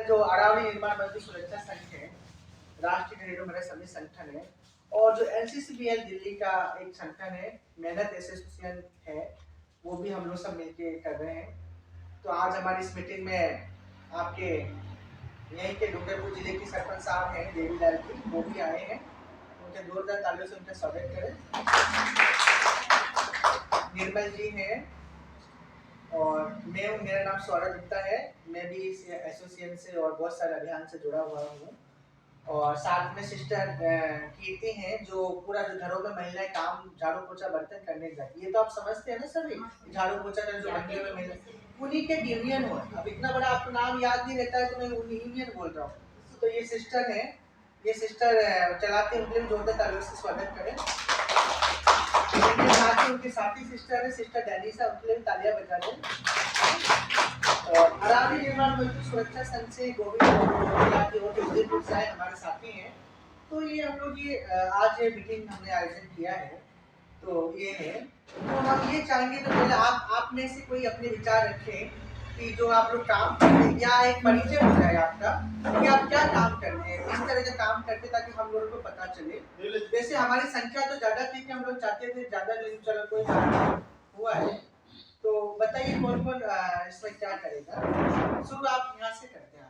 जो अरावली निर्माण मजदूर सुरक्षा संघ है, राष्ट्रीय घरेलू मजदूर समिति संगठन है, और जो एनसीसीबीएल दिल्ली का एक संगठन है, मेहनत एसोसिएशन है, वो भी हम लोग सब मिलके कर रहे हैं। तो आज हमारी इस मीटिंग में आपके यहीं के डूंगरपुर जिले की सरपंच साहब हैं देवीलाल जी, वो भी आए हैं। उनके जोरदार तालियों से उनका स्वागत करें। निर्मल जी हैं और मेरा नाम सौरभ गुप्ता है। मैं भी इस एसोसिएशन से और बहुत सारे अभियान से जुड़ा हुआ हूँ। और साथ में सिस्टर कीर्ति हैं जो पूरा जो घरों में महिलाएं काम झाड़ू पोछा बर्तन करने जाती है। ये तो आप समझते हैं ना सभी, झाड़ू पोछा करने जो मंदिरों में महिला, उन्हीं के यूनियन हो। अब इतना बड़ा आपको नाम याद नहीं रहता है तो मैं उन्हीं यूनियन बोल रहा हूँ। तो ये सिस्टर है, ये सिस्टर चलाते हैं, उनके जोरदार तालियों से स्वागत करें। उनके साथी सिस्टर है सिस्टर डैनिसा, उनके लिए भी तालियां बजा दें। और अरावली निर्माण मजदूर सुरक्षा संघ से गोविंद साहब हमारे साथी हैं। तो ये हम लोग ये आज ये मीटिंग हमने आयोजन किया है। तो ये है, तो हम ये चाहेंगे तो पहले आप में से कोई अपने विचार रखें कि जो आप लोग काम करते हैं या एक परिचय हो जाए आपका कि आप क्या काम करते हैं, किस तरह का काम करते हैं, ताकि हम लोगों को पता चले। वैसे हमारी संख्या तो ज्यादा थी कि हम लोग चाहते थे ज्यादा, लेकिन चलो कोई हुआ है। तो बताइए कौन कौन इसमें क्या करेगा। शुरू आप यहाँ से करते हैं।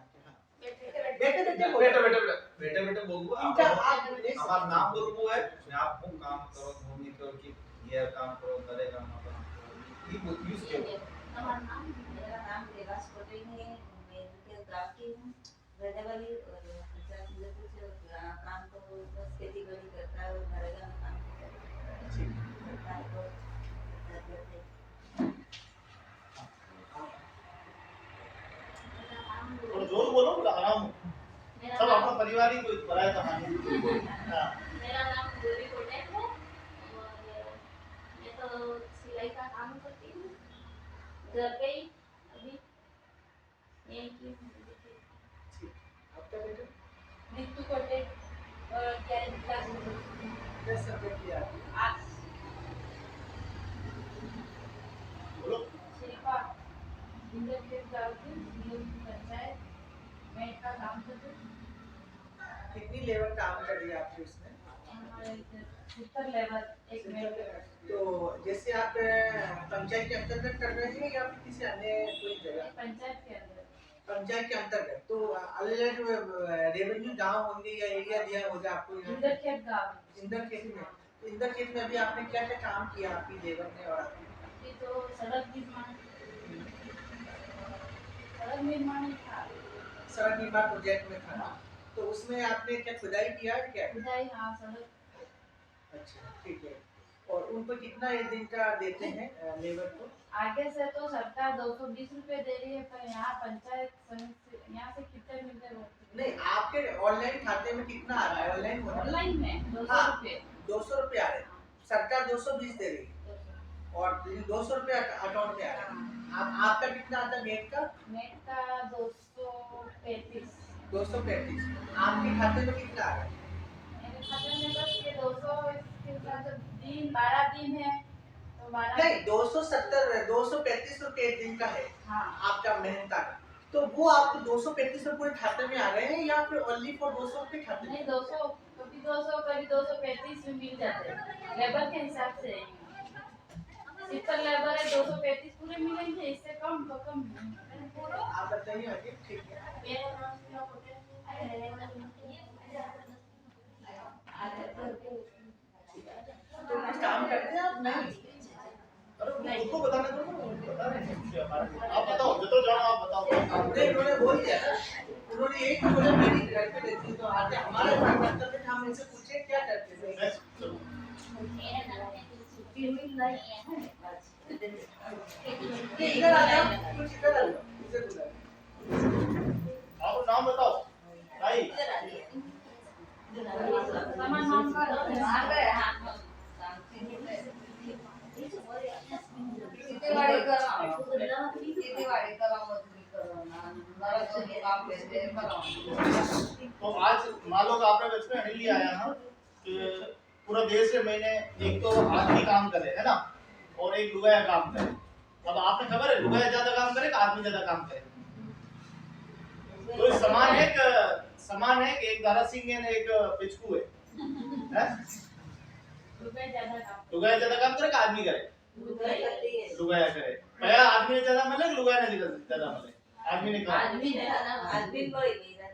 बेटे बोलूँ हमारा नाम बोलूँ है मैं आपको काम करो भूमि करो कि ये काम करो करेगा ये यूज क्यों हमारा नाम मेरा नाम देवास पटेल है। मैं के गांव की हूँ रहने वाली और कुछ काम तो बस खेती बाड़ी करता है और नरेगा में काम करता है। और जोर बोलो आराम सब अपना परिवार ही कोई पराया कहानी। मेरा नाम गौरी पटेल है और मैं तो सिलाई का काम करती हूँ घर पे ही अभी यही की। आपका बेटा नीतू पटेल और 11th क्लास में। किस सब्जेक्ट किया आर्ट्स। बोलो शिल्पा इंदर के गांव की पंचायत में का काम करती हूँ। कितनी लेवल काम कर रही है आपकी उसमें? सुपर लेवल एक में। तो जैसे आप पंचायत के अंतर्गत कर रहे हैं या फिर किसी अन्य कोई जगह? पंचायत के अंदर। पंचायत के अंतर्गत तो अलग रेवेन्यू गांव होंगे या एरिया दिया होगा आपको? इंदर खेत गांव। इंदर खेत में, इंदर खेत में अभी आपने क्या क्या काम किया आपकी लेबर ने? और अभी तो सड़क निर्माण था। सड़क निर्माण प्रोजेक्ट में था। तो उसमें आपने क्या खुदाई किया है क्या? खुदाई, हाँ सड़क। अच्छा ठीक है। और उनको कितना एक दिन का देते हैं लेबर को? आगे से तो सरकार 220 रुपए दे रही है, पर यहाँ पंचायत यहाँ से कितने मिलते हैं? नहीं, आपके ऑनलाइन खाते में कितना आ रहा है? ऑनलाइन में 200 रुपए। 200 रुपए आ रहे हैं, सरकार 220 दे रही है और 200 रुपए अकाउंट में आ रहा है। आपका कितना आता है नेट का? नेट का 235। 235। आपके खाते में कितना आ रहा है? मेरे खाते में बस ये 200 दिन 12 दिन है तो 12 नहीं, 270 235 रुपए एक दिन का है। हाँ। आपका मेहनत का, तो वो आपको 235 रुपए खाते में आ रहे हैं या फिर ओनली फॉर 200 रुपए खाते में? नहीं, 200 कभी 200 कभी 235 में मिल जाते हैं लेबर के हिसाब से। जितना लेबर है 235 पूरे मिलेंगे, इससे कम तो कम। आप बताइए आगे। ठीक है, तो कुछ काम करते हैं आप? नहीं, उनको बताना दो ना, बता रहे हैं आप बताओ जो तो जानो आप बताओ। हमने उन्होंने बोल दिया ना, उन्होंने यही तो बोला मेरी घर पे रहती है। तो आगे हमारा कर्तव्य है, हम इनसे पूछे क्या करते थे। इधर आ जाओ, कुछ इधर आ जाओ, इधर बुलाओ। आप नाम बताओ भाई। तो आज मान लो आपने बचपन में लिया आया ना कि पूरा देश में मैंने एक तो आदमी काम करे है ना और एक लुगाया काम करे। अब आपने खबर है लुगाया ज्यादा काम करे कि आदमी ज्यादा काम करे? तो समान है कि एक दारा सिंह है ने एक पिचकू है हैं? लुगाया ज्यादा काम करे कि आदमी करे? लुगाया करे। पहला आदमी ने ज्यादा मिले कि लुगाया ने ज्यादा मिले? आदमी ने कहा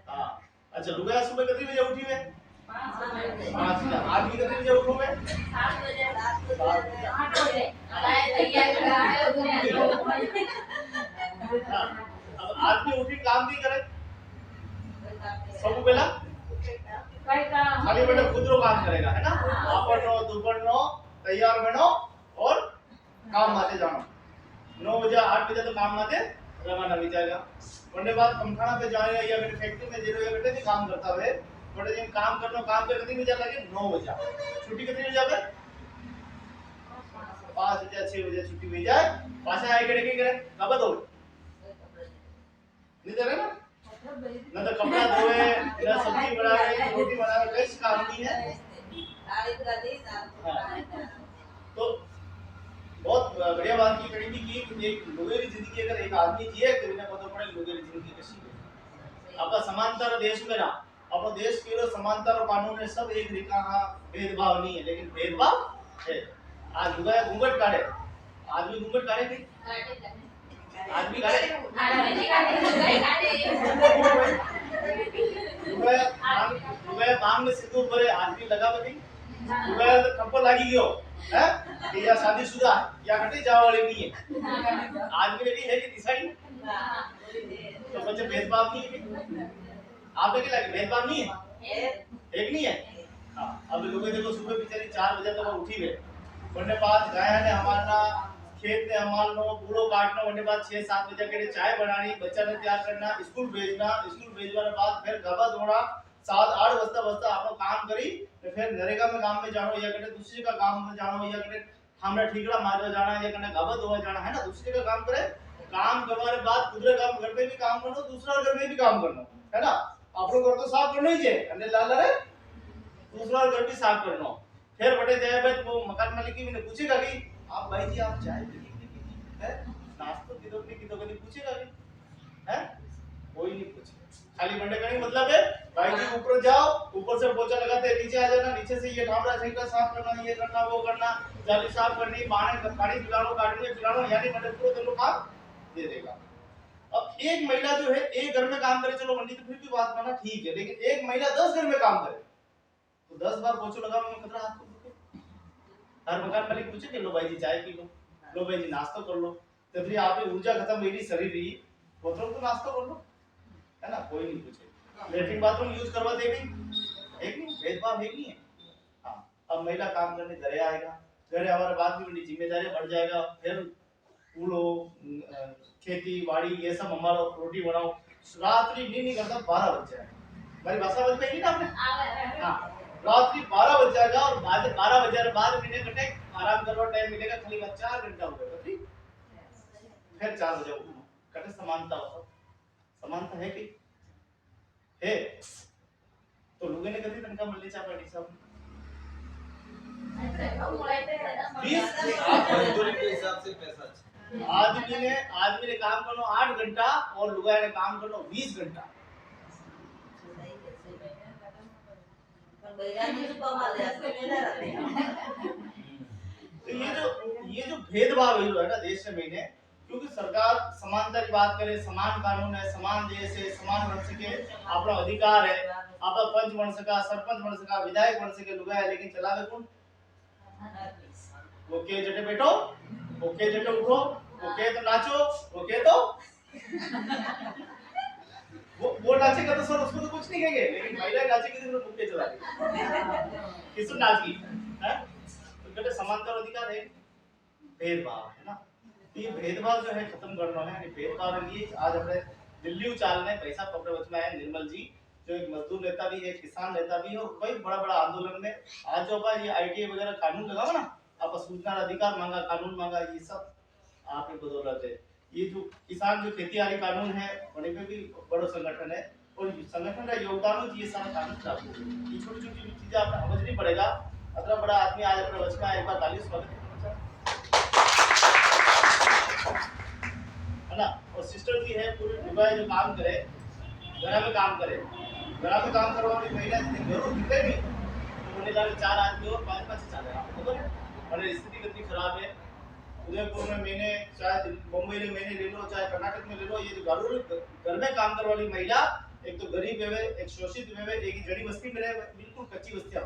हाँ। अच्छा लुगाया सुबह कितने बजे उठी है? 5 बजे। आदमी कितने बजे उठो है? 7 बजे। अब आदमी उठी काम भी करे सब पहला खाली बेटा खुदरो काम करेगा है ना? आपनो दुपहरनो तैयार बनो और काम माते जानो 9 बजे 8 बजे तो काम माते रवाना हो जाएगा। वने बाद कंखाना पे जाए या फिर फैक्ट्री में जेरो या बेटे भी काम करता है बड़े दिन काम करनो काम पे कितनी बजे लगे 9 बजे छुट्टी कितनी बजे जावे 5 बजे 6 बजे छुट्टी हो जाए पाछा आए के करे कब दो नहीं दे रहे ना न तो कपड़ा धोए न सब्जी बनाए न रोटी बनाए कई काम नहीं है। तो बहुत बढ़िया बात की कड़ी की कि एक लोगों की जिंदगी अगर एक आदमी जिए तो इन्हें पता पड़े लोगों की जिंदगी कैसी है। आपका समानता देश में ना अपना देश के समानता और कानून है सब एक रेखा भेदभाव नहीं है लेकिन भेदभाव है। आज लुगाया घूंघट काटे आदमी घूंघट काटे नहीं आदमी काटे लुगाया मांग में सिंदूर भरे आदमी लगा बनी लुगाया तो थप्पड़ लागी गयो है कि या शादीशुदा या कटे जावा वाली नहीं है आदमी ने भी है कि डिसाइड तो बच्चे भेदभाव नहीं है। आप क्या लगे भेदभाव नहीं है एक नहीं है। हाँ अब लोग देखो सुबह बेचारी 4 बजे तक उठी है वरने बाद गाय ने हमारा खेत में हमारनो पूरो काटनो वरने बाद 6-7 बजे के चाय बनानी बच्चा ने तैयार करना स्कूल भेजना स्कूल भेजवाने बाद फिर गबा धोना 7-8 बजता आपको काम करी तो फिर नरेगा में काम में जानो या कटे दूसरी का काम में जानो या कटे हमरा ठीकड़ा मारवा जाना या कटे गबा धोवा जाना है ना दूसरी का काम करे काम करवाने बाद दूसरे काम घर पे भी काम करनो दूसरा घर में भी काम करनो है ना आपरो घर तो साफ करनो ही छे अने लाल रे दूसरा घर भी साफ करनो फिर बटे जाए भाई वो मकान मालिक की मैंने पूछेगा कि आप भाई जी आप चाय पी है नाश्ता किदो कभी पूछेगा कि है कोई नहीं पूछे खाली बंडे का नहीं मतलब है भाई जी ऊपर जाओ ऊपर से पोछा लगाते नीचे आ जाना नीचे से ये ढामरा सही का साफ करना ये करना वो करना जाली साफ करनी पानी पिलानो गाड़ी में पिलानो यानी मतलब पूरा दिन काम दे देगा। अब एक महिला जो है एक घर में काम करे चलो मंडी तो फिर भी बात माना ठीक है लेकिन एक महिला 10 घर में काम करे तो 10 बार पोछा लगाने में खतरा हाथ हर मकान मालिक पूछे कि लो भाई जी चाय पी लो भाई जी नाश्ता कर लो तो फिर आप ऊर्जा खत्म मेरी शरीर रही वो तो नाश्ता कर लो है ना कोई नहीं पूछे लेटरिन बाथरूम यूज करवा देगी एक नहीं भेदभाव है नहीं है। हाँ अब महिला काम करने घरे आएगा घरे हमारे बाद भी बड़ी जिम्मेदारी बढ़ जाएगा फिर पूलो खेती बाड़ी ये सब हमारा रोटी बनाओ रात्रि नहीं करता 12 बज जाएगा हमारी भाषा बज पाएगी ना आपने हाँ रात्रि 12 बज जाएगा और बाद 12 बजे के बाद मैंने कटे आराम करवा टाइम मिलेगा खाली 4 घंटा हो गया ठीक फिर 4 बजे उठो कटे समानता हो समानता है कि है तो लोगों ने कभी तनका मिलने चा पार्टी साहब 20 आप मजदूरी के हिसाब से पैसा आदमी ने काम करनो 8 घंटा और लुगाया ने काम करनो 20 घंटा तो ये जो भेदभाव है ना देश में मैंने क्योंकि सरकार समानता की बात करे समान कानून है समान देश है समान बन सके अपना अधिकार है आप पंच बन सका सरपंच बन सका विधायक बन सके लुगाया लेकिन चलावे कौन ओके जटे बैठो ओके जटे उठो ओके तो नाचो ओके तो वो नाचेगा तो सर उसको तो कुछ नहीं कहेंगे लेकिन महिला नाचेगी तो मुक्के चला देगी किसको नाचगी है तो कहते समानता और अधिकार है भेदभाव है ना ये भेदभाव जो है खत्म करना है भेदभाव के लिए आज अपने दिल्ली चालने पैसा पकड़े बच में आए निर्मल जी जो एक मजदूर नेता भी है किसान नेता भी है और कई बड़ा आंदोलन में आज जो ये आईटीआई वगैरह कानून लगाओ ना आप सूचना अधिकार मांगा कानून मांगा ये सब आपकी बदौलत है। ये जो किसान जो खेतीबाड़ी कानून है वहीं पे भी बड़ा संगठन है और संगठन का योगदान ये सारा कानून लागू है। ये छोटी छोटी चीजें आपको समझनी पड़ेगा इतना बड़ा आदमी आज अपने बच में आए एक बार ताली स्वागत है ना। और सिस्टर जी है पूरे दुबई जो काम करे घरा में काम करे, घरा में काम करवा वाली महिला जितनी घरों कितने भी तो મને લાગે 4 आदमी और 5 ચાલે खबर है और स्थिति कितनी खराब है। उदयपुर में मैंने शायद मुंबई में मैंने ले लो चाहे कर्नाटक में ले लो, ये जो घर में काम करने वाली महिला एक तो गरीब है, एक शोषित है, एक ही जड़ी बस्ती में रहे, बिल्कुल कच्ची बस्तियां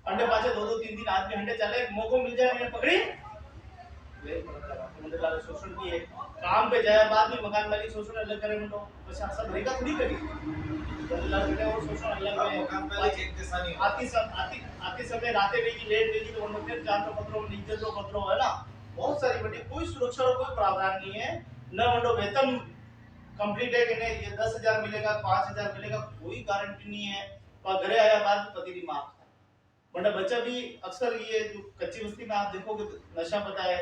अंडे पाचे 2-2-3 आदमी अंडे चले मौको मिल जाए मैंने पकड़ी मुझे लगा शोषण की है। काम पे जाए बाद में मकान मालिक शोषण अलग करे मुझे बस सब रहेगा थोड़ी करी मुझे लगा और शोषण अलग है। मकान मालिक एक जैसा नहीं होता। आती समय रातें वेगी लेट वेगी तो उन्होंने जान पत्रों में इज्जत पत्रों है ना, बहुत सारी बड़ी कोई सुरक्षा और कोई प्रावधान नहीं है, न मंडो वेतन कंप्लीट है कि नहीं ये 10,000 मिलेगा 5,000 मिलेगा कोई गारंटी नहीं है। पर घरे आया बाद में पति की मार बड़ा बच्चा भी अक्सर ये जो कच्ची बस्ती में आप देखोगे तो नशा पता है,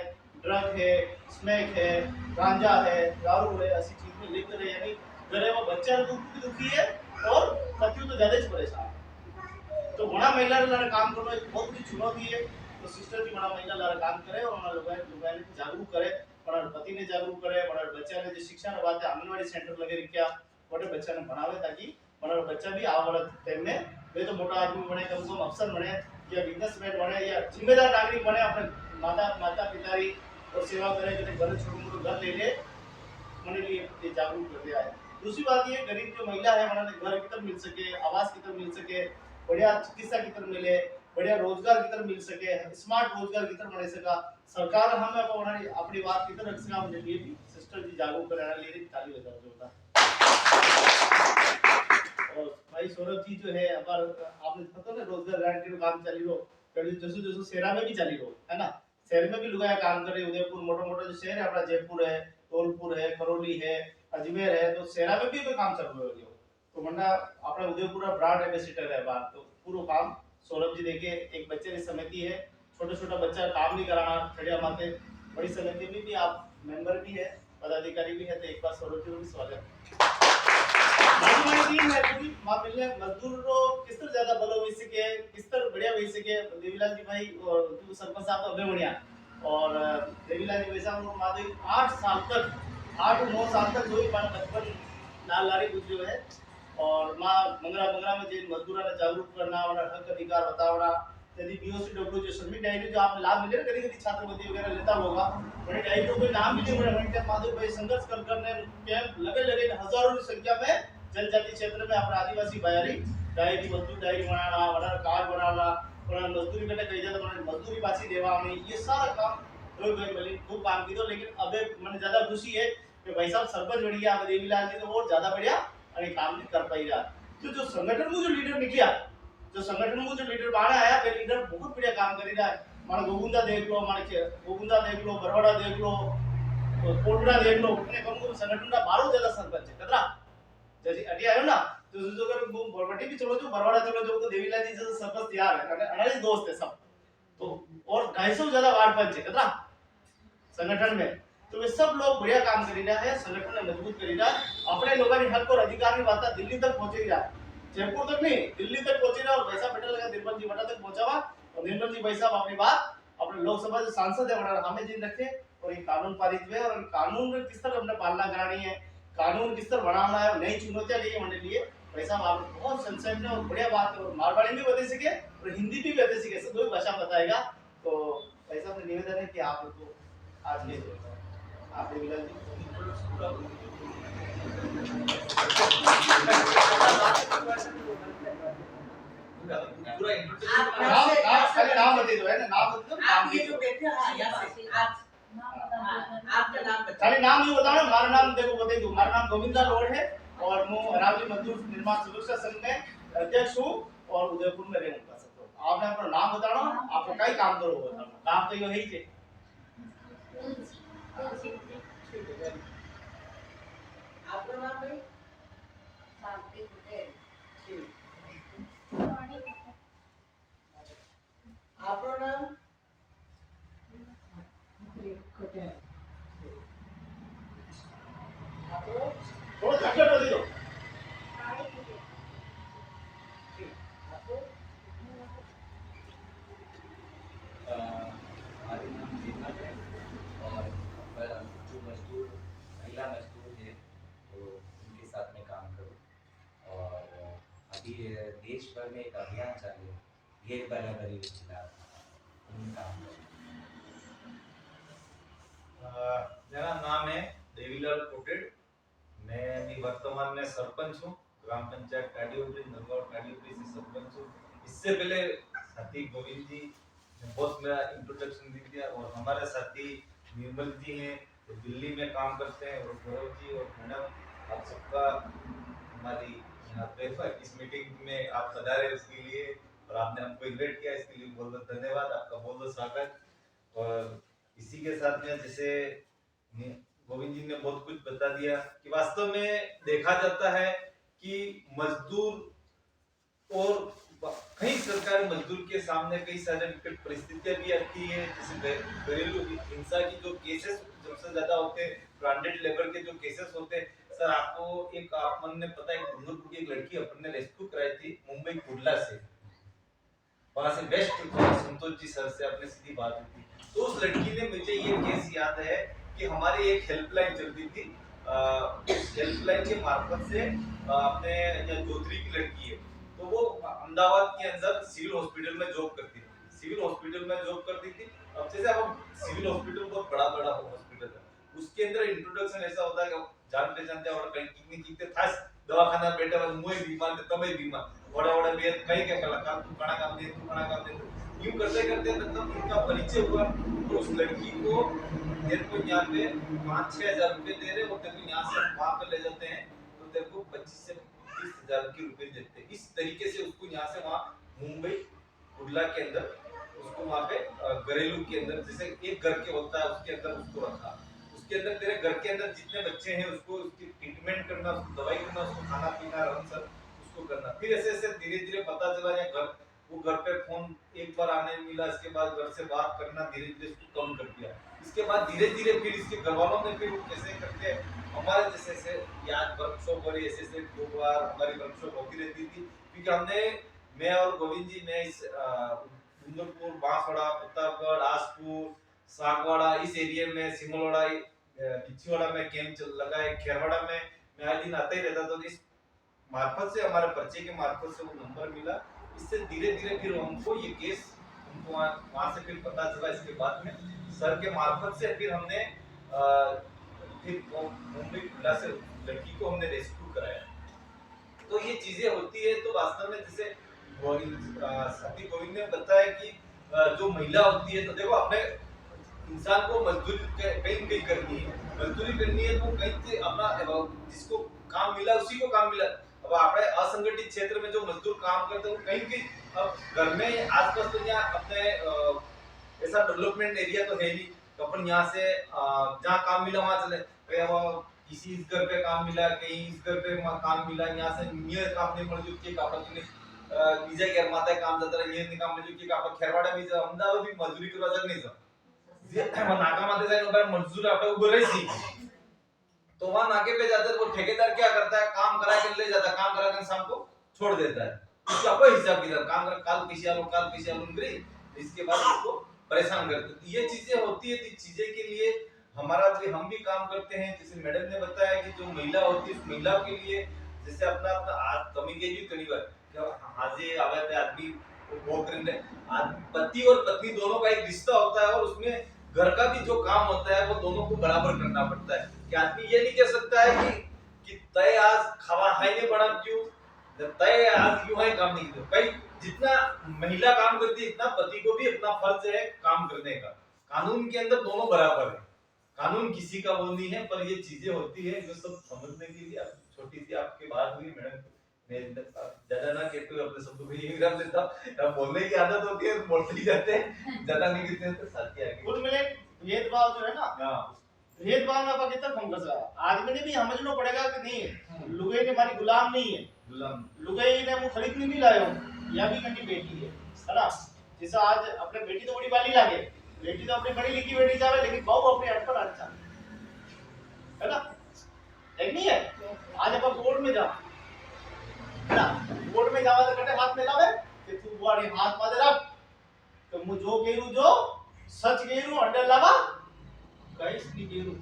ड्रग है, स्मैक है, गांजा है, दारू है, ऐसी चीज में लिप्त है, यानी घरे वो बच्चा दुखी है और पति तो ज्यादा ही परेशान है। तो बड़ा महिला लारे काम करना एक बहुत बड़ी चुनौती है। तो सिस्टर जी बड़ा महिला लारे काम करे और उन्हें लोगों ने जागरूक करे, बड़ा पति ने जागरूक करे, बड़ा बच्चा ने जो शिक्षा ने बात है आंगनवाड़ी सेंटर लगे रखा बड़े बच्चा ने बनावे ताकि बड़ा बच्चा भी आने वाला टाइम में वे तो मोटा आदमी बने, कम से कम अफसर बने या बिजनेसमैन बने या जिम्मेदार नागरिक बने, अपने माता पिता की और सेवा करे, जैसे घर छोड़ घर ले ले मने लिए ये जागरूक करते आए। दूसरी बात ये गरीब जो महिला है उन्हें घर की तरफ मिल सके, आवास की तरफ मिल सके, बढ़िया चिकित्सा की तरफ मिले, बढ़िया रोजगार की तरफ मिल सके, स्मार्ट रोजगार की तरफ मिल सका, सरकार हमें अपनी बात की तरफ रखना मुझे लिए भी सिस्टर जी जागरूक कराना ले रही ताली बजा जो होता। और भाई सौरभ जी जो है हमार आपने पता ना रोजगार गारंटी का काम चली रो जैसे शहर में भी चली रो है ना, शहर में भी लुगाया काम करे, उदयपुर मोटा जो शहर है अपना जयपुर है, धौलपुर है, करौली है, अजमेर है, तो शहर में भी काम चल रहा है। तो वरना अपना उदयपुर ब्रांड एम्बेसडर है बात, तो पूरा काम सौरभ जी देखे एक बच्चे की समिति है, छोटा बच्चा काम नहीं कराना खड़िया माते, बड़ी समिति में भी आप मेंबर भी है, पदाधिकारी भी है, तो एक बार सौरभ जी को भी स्वागत। मजदूर किस तरह ज्यादा बलो हुई सके, किस तरह बढ़िया हुई सके, देवीलाल जी भाई और सरपंच साहब तो अबे बढ़िया और देवीलाल जी वैसा माधवी 8 साल तक 8-9 साल तक जो बचपन लाल लारी गुजरी है और मां मंगरा में जे मजदूरा ने जागरूक करना और हक अधिकार बतावना, यदि बीओसीडब्ल्यू जो सभी डायरी जो आप लाभ मिले कभी कभी छात्रवृत्ति वगैरह लेता होगा बड़ी डायरी को कोई नाम मिले बड़े माधव भाई संघर्ष करने कैंप लगे हजारों की संख्या में जनजाति क्षेत्र में अपना आदिवासी भाई डायरी मजदूर डायरी बनाना, वरना कार्ड बनाना, वरना मजदूरी करने कहीं जाता वरना मजदूरी पासी देवा में ये सारा काम रोज भाई मिली खूब काम की दो। लेकिन अबे मैंने ज्यादा खुशी है कि भाई साहब सरपंच बढ़िया देवीलाल जी तो और ज्यादा बढ़िया और काम नहीं कर पाई रहा। तो जो संगठन में जो लीडर निकला, जो संगठन में जो लीडर बाहर आया वे लीडर बहुत बढ़िया काम कर रहा है। मानो गोगुंदा देख लो, बरवाड़ा देख लो, कोटड़ा देख लो, अपने कम को संगठन का 12 ज्यादा सरपंच है कतरा जैसे अटिया है ना, तो जो अगर बरवाड़ी भी चलो जो बरवाड़ा चलो जो तो देवीलाल जी जैसे सरपंच तैयार है, 48 दोस्त है सब, तो और 250 ज्यादा वार्ड पंच है कतरा संगठन में, तो वे सब लोग बढ़िया काम कर रहा है, संगठन ने मजबूत कर रहा है, अपने लोगों की हक और अधिकार की बात दिल्ली तक पहुंचे रहा है, जयपुर तक नहीं दिल्ली तक पहुंचे रहा और वैसा पटेल का निर्मल जी बटा तक पहुंचा हुआ और निर्मल जी भाई साहब अपनी बात अपने लोकसभा जो सांसद है बड़ा हमें जिन रखे और ये कानून पारित हुए और कानून में किस तरह हमने पालना करानी है, कानून किस तरह बनाना है, नई चुनौतियां लिए हमारे लिए भाई साहब आप बहुत संक्षेप में और बढ़िया बात और मारवाड़ी में बता सके और हिंदी भी बता सके, सब दो भाषा बताएगा। तो भाई साहब ने निवेदन है कि आप तो आज के आप देवीलाल जी पूरा नाम बता दो है ना, नाम बता दो, आप ये जो बैठे हैं यहाँ से आप आपका नाम बताओ। खाली नाम नहीं बताना, हमारा नाम देखो बता दो, हमारा नाम गोविंदा रोड है और मैं अरावली मजदूर निर्माण सुरक्षा संघ में अध्यक्ष हूँ और उदयपुर में रहूंगा। सब आपने अपना नाम बताना, आप कई काम करो बताना, काम तो ये ही थे। आपका नाम भाई शांति पटेल। आपका नाम थोड़ा झटझट बता दो। हमारे नाम जीवन है और जो मजदूर महिला मजदूर है तो उनके साथ में काम करूँ। अभी देश भर में एक अभियान चालू है भेद बराबरी के खिलाफ उन काम करें। मेरा नाम है देवीलाल कोटेड। मैं अभी वर्तमान में सरपंच हूँ ग्राम पंचायत टाडीउपरी नरगांव टाडीउपरी से सरपंच हूँ। इससे पहले साथी गोविंद जी ने बहुत मेरा इंट्रोडक्शन दे दिया और हमारे साथी निर्मल जी हैं जो दिल्ली में काम करते हैं और गौरव जी और मैडम आप सबका हमारी यहाँ पे इस मीटिंग में आप पधारे उसके लिए और आपने हमको इन्वाइट किया इसके लिए बहुत बहुत धन्यवाद, आपका बहुत बहुत स्वागत। और इसी के साथ में जैसे गोविंद जी ने बहुत कुछ बता दिया कि वास्तव में देखा जाता है कि मजदूर और कई सरकारी मजदूर के सामने कई सारे विकट परिस्थितियां भी आती है, जैसे घरेलू हिंसा की जो केसेस सबसे ज्यादा होते हैं, ब्रांडेड लेबर के जो केसेस होते हैं। सर आपको एक अपन ने पता है डूंगरपुर की एक लड़की अपन ने रेस्क्यू कराई थी मुंबई कुडला से, वहां से वेस्ट संतोष जी सर से अपने सीधी बात हुई थी। तो उस लड़की ने मुझे ये केस याद है कि हमारी एक हेल्पलाइन चलती थी, उस हेल्पलाइन के मार्फत से अपने चौधरी की लड़की है तो वो अहमदाबाद के अंदर सिविल हॉस्पिटल में जॉब करती थी, अब जैसे अब सिविल हॉस्पिटल बहुत बड़ा हॉस्पिटल है, उसके अंदर इंट्रोडक्शन ऐसा होता है कि जान पहचान और कहीं कितने थास दवाखाना बैठे हुए मुए बीमार थे तमे बीमार बड़ा बेद कहीं के कलाकार तू खाना काम दे यूं करते मतलब उनका परिचय हुआ। तो उस लड़की को तेरे को यहाँ पे 5-6 हजार रुपए दे रहे और तेरे को यहाँ से वहां पे ले जाते हैं तो तेरे को 25 से 30 हजार के रुपए देते हैं। इस तरीके से उसको यहाँ से वहां मुंबई कुडला के अंदर उसको वहां पे घरेलू के अंदर जैसे एक घर के होता है उसके अंदर उसको रखा, उसके अंदर तेरे घर के अंदर जितने बच्चे हैं उसको उसकी ट्रीटमेंट करना, उसको दवाई करना, उसको खाना पीना रहन सहन उसको करना। फिर ऐसे ऐसे धीरे धीरे पता चला या घर पे फोन एक बार आने मिला, इसके बाद घर से बात करना धीरे धीरे उसको कम कर दिया। इसके बाद धीरे धीरे फिर इसके घर वालों ने फिर कैसे करके हमारे जैसे याद वर्कशॉप और ऐसे 2 बार हमारी वर्कशॉप होती रहती थी, क्योंकि मैं और गोविंद जी ने इस डूंगरपुर, बांसवाड़ा, प्रतापगढ़, आसपुर, सागवाड़ा इस एरिया में, सिमलवाड़ा, पिछवाड़ा में कैंप लगाए, खेरवाड़ा में मैं आज दिन आता ही रहता था। तो इस मार्फत से हमारे परिचय के मार्फत से वो नंबर मिला, इससे धीरे धीरे फिर हमको ये केस हमको वहां से फिर पता चला। इसके बाद में सर के मार्फत से फिर हमने फिर मुंबई कुडला से लड़की को हमने रेस्क्यू कराया। तो ये चीजें होती है। तो वास्तव में जैसे साथी गोविंद ने बताया कि जो महिला होती है तो देखो अपने इंसान को मजदूरी कहीं करनी है तो कहीं से अपना जिसको काम मिला उसी को काम मिला। अब अपने असंगठित क्षेत्र में जो मजदूर काम करते हैं कहीं अब घर में आसपास तो यहाँ अपने ऐसा डेवलपमेंट एरिया तो है नहीं, तो अपन यहाँ से जहाँ काम मिला वहाँ चले, किसी इस घर पे काम मिला, कहीं इस घर पे काम मिला, यहाँ से नियर काम नहीं મળ્યું કે આપણે બીજા ઘેર માથે કામ જતા રહ્યા ને કામ મળ્યું કે આપણે ખેરવાડા બી અમદાવાદ બી મજૂરી કરવા જક નહીં જાવ જે નાકા માથે જાય ઉભા મજદૂર આપણે ઉભો રહી છી तो वहां नाके पे जाते वो ठेकेदार क्या करता है काम करा के ले जाता है, काम करा के शाम को छोड़ देता है, उसका कोई हिसाब किताब काम कर काल किसी आलो इसके बाद उसको परेशान करते। तो ये चीजें होती है, तो चीजें के लिए हमारा भी हम भी काम करते हैं। जैसे मैडम ने बताया कि जो महिला होती है उस महिला के लिए जैसे अपना आज कमी के भी कई बार हाजे आवे पे आदमी वो करने पति और पत्नी दोनों का एक रिश्ता होता है और उसमें घर का भी जो काम होता है वो दोनों को बराबर करना पड़ता है। कि आदमी ये नहीं कह सकता है कि तय आज खावा है नहीं बना क्यों, तय आज यूं है काम नहीं किया। भाई जितना महिला काम करती है इतना पति को भी अपना फर्ज है काम करने का। कानून के अंदर दोनों बराबर है, कानून किसी का वो नहीं है, पर ये चीजें होती है जो सब समझने के लिए छोटी सी आपकी बात हुई मैडम, मैं ज्यादा ना कहते हुए अपने शब्दों को यही विराम देता हूं। बोलने की आदत होती है बोलते ही जाते हैं, ज्यादा नहीं कहते हैं तो साथी आगे कुल मिले भेदभाव जो है ना, भेदभाव में कितना फंगस है। आदमी ने भी समझना पड़ेगा कि नहीं लुगाई ने हमारी गुलाम नहीं है, लुगाई ने वो खरीदने नहीं लाए हो, यह भी मेरी बेटी है ना। जैसे आज अपने बेटी तो बड़ी वाली लागे, बेटी तो अपनी बड़ी लिखी बेटी चाहे लेकिन बहू अपने अटपट अच्छा है ना, एक नहीं है। आज अपन कोर्ट में जा है ना, कोर्ट में जावा तो कटे हाथ में लावे कि तू बुआड़ी हाथ मादे रख तो मु जो केरू जो सच केरू अंडर लावा कईस नहीं केरू।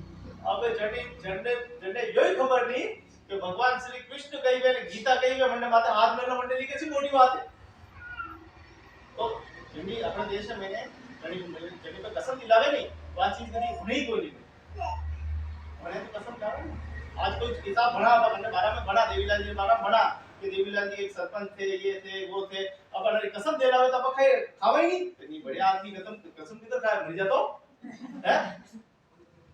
अब झंडे झंडे झंडे यही खबर नहीं कि भगवान श्री कृष्ण कही हुए गीता कही हुए मंडे माते हाथ में मंडली कैसी मोटी बात है। तो जमी अपने देश में मैंने जमी पे कसम दिलावे नहीं वो चीज करी नहीं कोई नहीं मैंने तो कसम खावे नहीं। आज कोई किताब पढ़ा हुआ मैंने बारह में पढ़ा देवीलाल जी बारह पढ़ा कि देवीलाल जी एक सरपंच थे ये थे वो थे अब अगर कसम दे रहा हो तो अब खावे ही नहीं इतनी बढ़िया आदमी कसम किधर खाए मर जा तो है।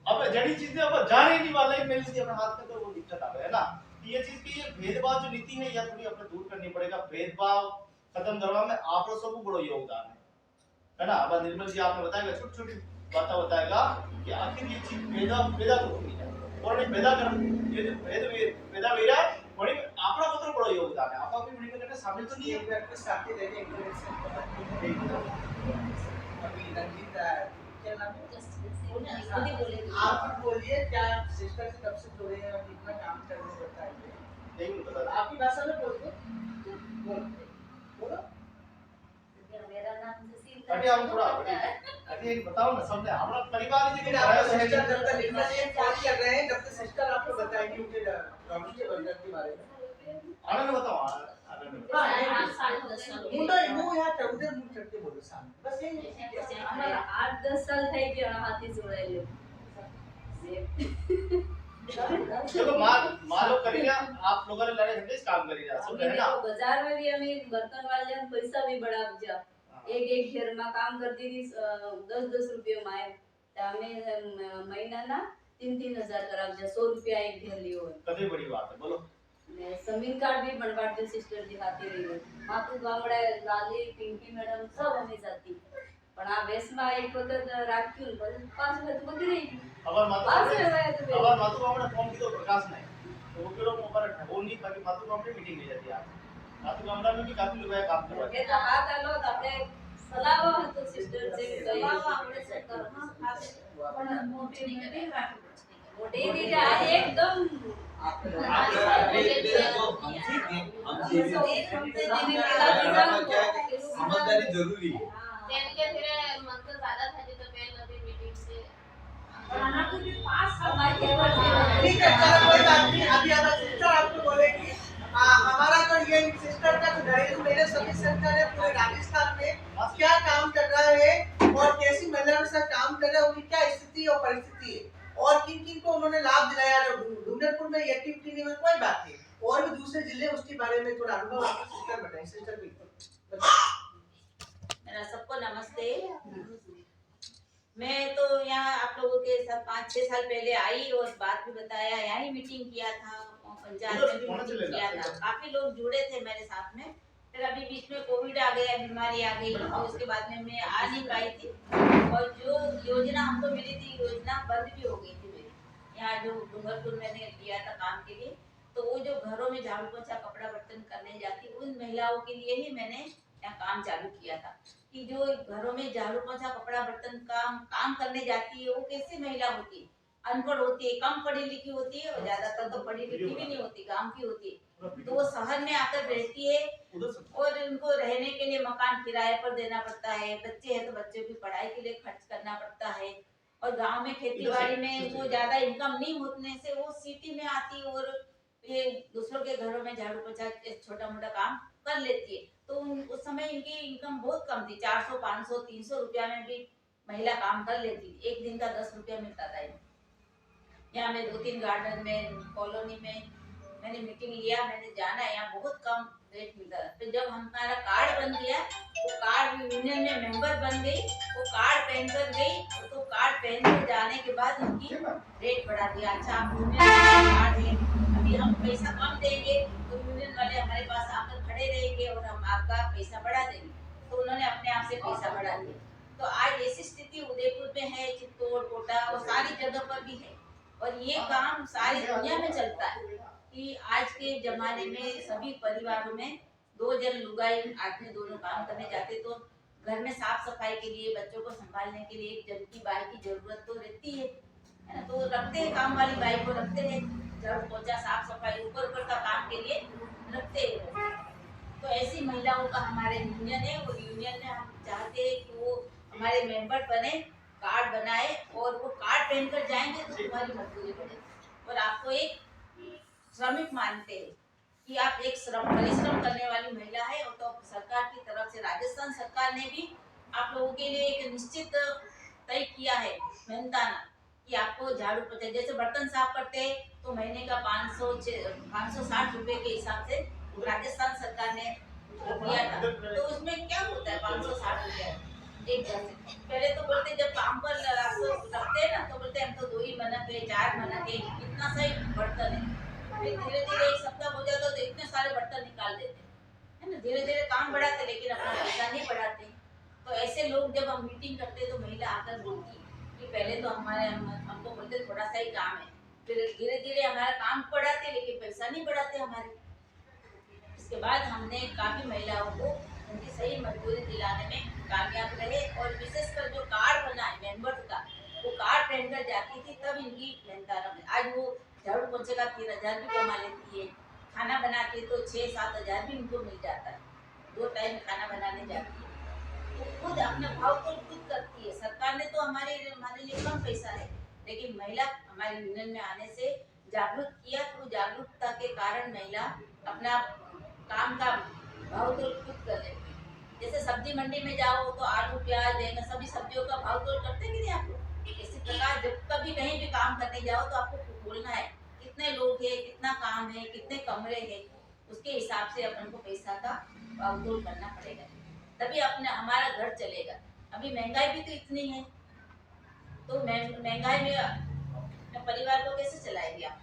अब जड़ी चीजें अब जाने नहीं वाला है मेरे लिए अपने हाथ में तो वो दिक्कत आ है ना। ये चीज की ये भेदभाव जो नीति है या थोड़ी अपने दूर करनी पड़ेगा। भेदभाव खत्म करवा में आप लोग सबको बड़ा योगदान है ना। अब निर्मल जी आपने बताएगा छोटी छोटी बातें बताएगा कि आखिर ये चीज पैदा तो होनी है और नहीं पैदा कर ये जो पैदा वेरा बड़ी आपका मतलब बड़ा योगदान है। आप भी वीडियो में शामिल तो नहीं है आपके साथ ही रहने अभी रंजीत क्या नाम है आप भी बोलिए क्या सिस्टर से कब से जुड़े हैं और कितना काम करने बताइए नहीं पता आपकी भाषा में बोल दो बोलो। मेरा नाम जसीम अरे हम थोड़ा अरे बताओ ना सबने हमारा परिवार ही लेकिन आप सिस्टर जब तक लिखना ये बात कर रहे हैं जब तक सिस्टर आपको बताएंगी उनके रॉबिन के बर्गर के बारे में आनंद बताओ आनंद मुंडा नो यार उधर मुंह चढ़ के बोलो सामने बस यही અમારા 8-10 સાલ થઈ ગયા હાથી જોડાયેલું चलो मालो करिया आप लोगों ने लड़े हंडे काम करिया सब है ना। બજાર માં બી અમે બર્તન વાળા પૈસા બી બળાવજા એક ઘેર માં કામ કરતી હતી 10-10 રૂપિયા માં અમે મહિનાના 3-3 હજાર કરાવજા 100 રૂપિયા એક ઘેર લ્યો कभी बड़ी बात है बोलो ને સમીન કાર્ડ બી बनवाते सिस्टर जी हाथी रही मातु गामड़े लाली पिंकी मैडम सब અમે જાતી પણ આ વેશમાં એક વખત રાખ્યું પછી 5 વખત બગડી રહી हमार पास में आया तो हमार मातु गामड़ा फॉर्म की तो प्रकाश नहीं तो वो केरो मोबाइल वो नहीं बाकी मातु गामड़े मीटिंग ले जाती है मातु गामड़ा में भी काफी लोग काम करते કે તો હાથ આલો તો આપણે સલાહો હતો સિસ્ટર જે સલાહો આપણે સત્તર પણ મોટી નહીં રાખી મોટી દીકરા એકદમ समझदारी जरूरी है। तेल के फिर मन तो ज्यादा था जो तो पहले नदी मीटिंग से ठीक है चलो कोई बात नहीं अभी हमारा सिस्टर आपको बोलेगी हमारा तो ये सिस्टर का तो घरेलू मेरे सभी सेंटर है पूरे राजस्थान में क्या काम कर रहा है और कैसी महिलाओं के साथ काम कर रहा है उनकी क्या स्थिति और परिस्थिति है और किन किन को उन्होंने लाभ दिलाया डूंगरपुर में एक्टिविटी नहीं हुई कोई बात नहीं और भी दूसरे जिले उसके बारे में थोड़ा अनुभव आपके सिस्टर बताएं सिस्टर भी मेरा सबको नमस्ते। मैं तो यहाँ आप लोगों के साथ 5-6 साल पहले आई और बात भी बताया यहाँ ही मीटिंग किया था पंचायत में भी मीटिंग किया था काफी लोग जुड़े थे मेरे साथ में। फिर अभी बीच में कोविड आ गया बीमारी आ गई तो उसके बाद में मैं आ नहीं पाई थी और जो योजना हमको मिली थी योजना बंद भी हो गई थी मेरी यहाँ जो डूंगरपुर मैंने किया था काम के लिए। तो वो जो घरों में झाड़ू पोछा कपड़ा बर्तन करने जाती उन महिलाओं के लिए ही मैंने यहाँ काम चालू किया था कि जो घरों में झाड़ू पोछा कपड़ा बर्तन काम करने जाती है वो कैसी महिला होती है अनपढ़ होती है कम पढ़ी लिखी होती है और ज्यादातर तो पढ़ी लिखी भी नहीं होती गांव की होती है तो वो शहर में आकर रहती है और उनको रहने के लिए मकान किराए पर देना पड़ता है बच्चे हैं तो बच्चों की पढ़ाई के लिए खर्च करना पड़ता है और गांव में खेती बाड़ी में वो ज्यादा इनकम नहीं होने से वो सिटी में आती और ये दूसरों के घरों में झाड़ू पोछा छोटा मोटा काम कर लेती है। तो उस समय इनकी इनकम बहुत कम थी 400 500 300 रुपया में भी महिला काम कर लेती थी एक दिन का 10 रुपया मिलता था यहाँ में 2-3 गार्डन में कॉलोनी में मैंने मीटिंग लिया मैंने जाना यहाँ बहुत कम रेट मिलता था। तो जब हमारा कार्ड बन गया वो कार्ड यूनियन में मेंबर बन गई वो कार्ड पहन कर गई तो कार्ड पहन कर जाने के बाद उनकी रेट बढ़ा दिया। अच्छा आप यूनियन कार्ड है अभी हम पैसा कम देंगे तो यूनियन वाले हमारे पास आकर खड़े रहेंगे और हम आपका पैसा बढ़ा देंगे तो उन्होंने अपने आप से पैसा बढ़ा दिया। तो आज ऐसी स्थिति उदयपुर में है चित्तौड़ कोटा और सारी जगह पर भी है और ये काम सारी दुनिया में चलता है कि आज के जमाने में सभी परिवारों में 2 जन लुगाई आदमी दोनों काम करने जाते तो घर में साफ सफाई के लिए बच्चों को संभालने के लिए एक जन की बाई की जरूरत तो रहती है ना। तो रखते हैं काम वाली बाई को रखते हैं झाड़ू पोछा साफ सफाई ऊपर का काम के लिए रखते हैं। तो ऐसी महिलाओं का हमारे यूनियन है और यूनियन में हम चाहते हैं कि वो हमारे मेंबर बने कार्ड बनाए और वो कार्ड पहनकर जाएंगे तो तुम्हारी मजदूरी बढ़ेगी और आपको एक श्रमिक मानते हैं कि आप एक परिश्रम करने वाली महिला है। और तो सरकार की तरफ से राजस्थान सरकार ने भी आप लोगों के लिए एक निश्चित तय किया है मेहनताना कि आपको झाड़ू पोछा, जैसे बर्तन साफ करते हैं तो महीने का 560 रुपए के हिसाब से राजस्थान सरकार ने दिया था। तो उसमें क्या होता है 560 रुपया एक घर से? पहले तो बोलते जब काम पर रखते हैं ना तो बोलते हम तो 2 ही मनक है, 4 मनक है, इतना सा ही बर्तन है। फिर धीरे धीरे एक सप्ताह हो जाता तो इतने सारे बर्तन निकाल देते है ना। धीरे धीरे काम बढ़ाते लेकिन अपना पैसा नहीं बढ़ाते। तो ऐसे लोग जब हम मीटिंग करते तो महिला आकर बोलती कि पहले तो हमको बोलते थोड़ा सा ही काम है, फिर धीरे धीरे हमारा काम बढ़ाते लेकिन पैसा नहीं बढ़ाते हमारे। इसके बाद हमने काफी महिलाओं को उनकी सही मजदूरी दिलाने में कामयाब रहे। और विशेषकर जो कार्ड बना है मेंबर्स का, वो कार्ड पहनकर जाती थी तब इनकी मेहनताना में। आज वो झाड़ू पोछे का 3,000 भी कमा लेती है, खाना बनाती है तो 6-7 हज़ार भी उनको मिल जाता है। 2 टाइम खाना बनाने जाती है तो खुद अपने भाव को खुद करती है। सरकार ने तो हमारे लिए कम पैसा है, लेकिन महिला हमारे यूनियन में आने से जागरूक किया। तो जागरूकता के कारण महिला अपना काम का भाव तोल खुद कर लेती है। जैसे सब्जी मंडी में जाओ तो आलू प्याज बैंगन सभी सब्जियों का भाव तोल करते कि नहीं आप लोग? इसी प्रकार जब कभी कहीं भी काम करने जाओ तो आपको बोलना है कितने लोग हैं, कितना काम है, कितने कमरे हैं, उसके हिसाब से अपन को पैसा का भाव तोल करना पड़ेगा, तभी अपने हमारा घर चलेगा। अभी महंगाई भी तो इतनी है, तो महंगाई में अपने परिवार को कैसे चलाएंगे आप?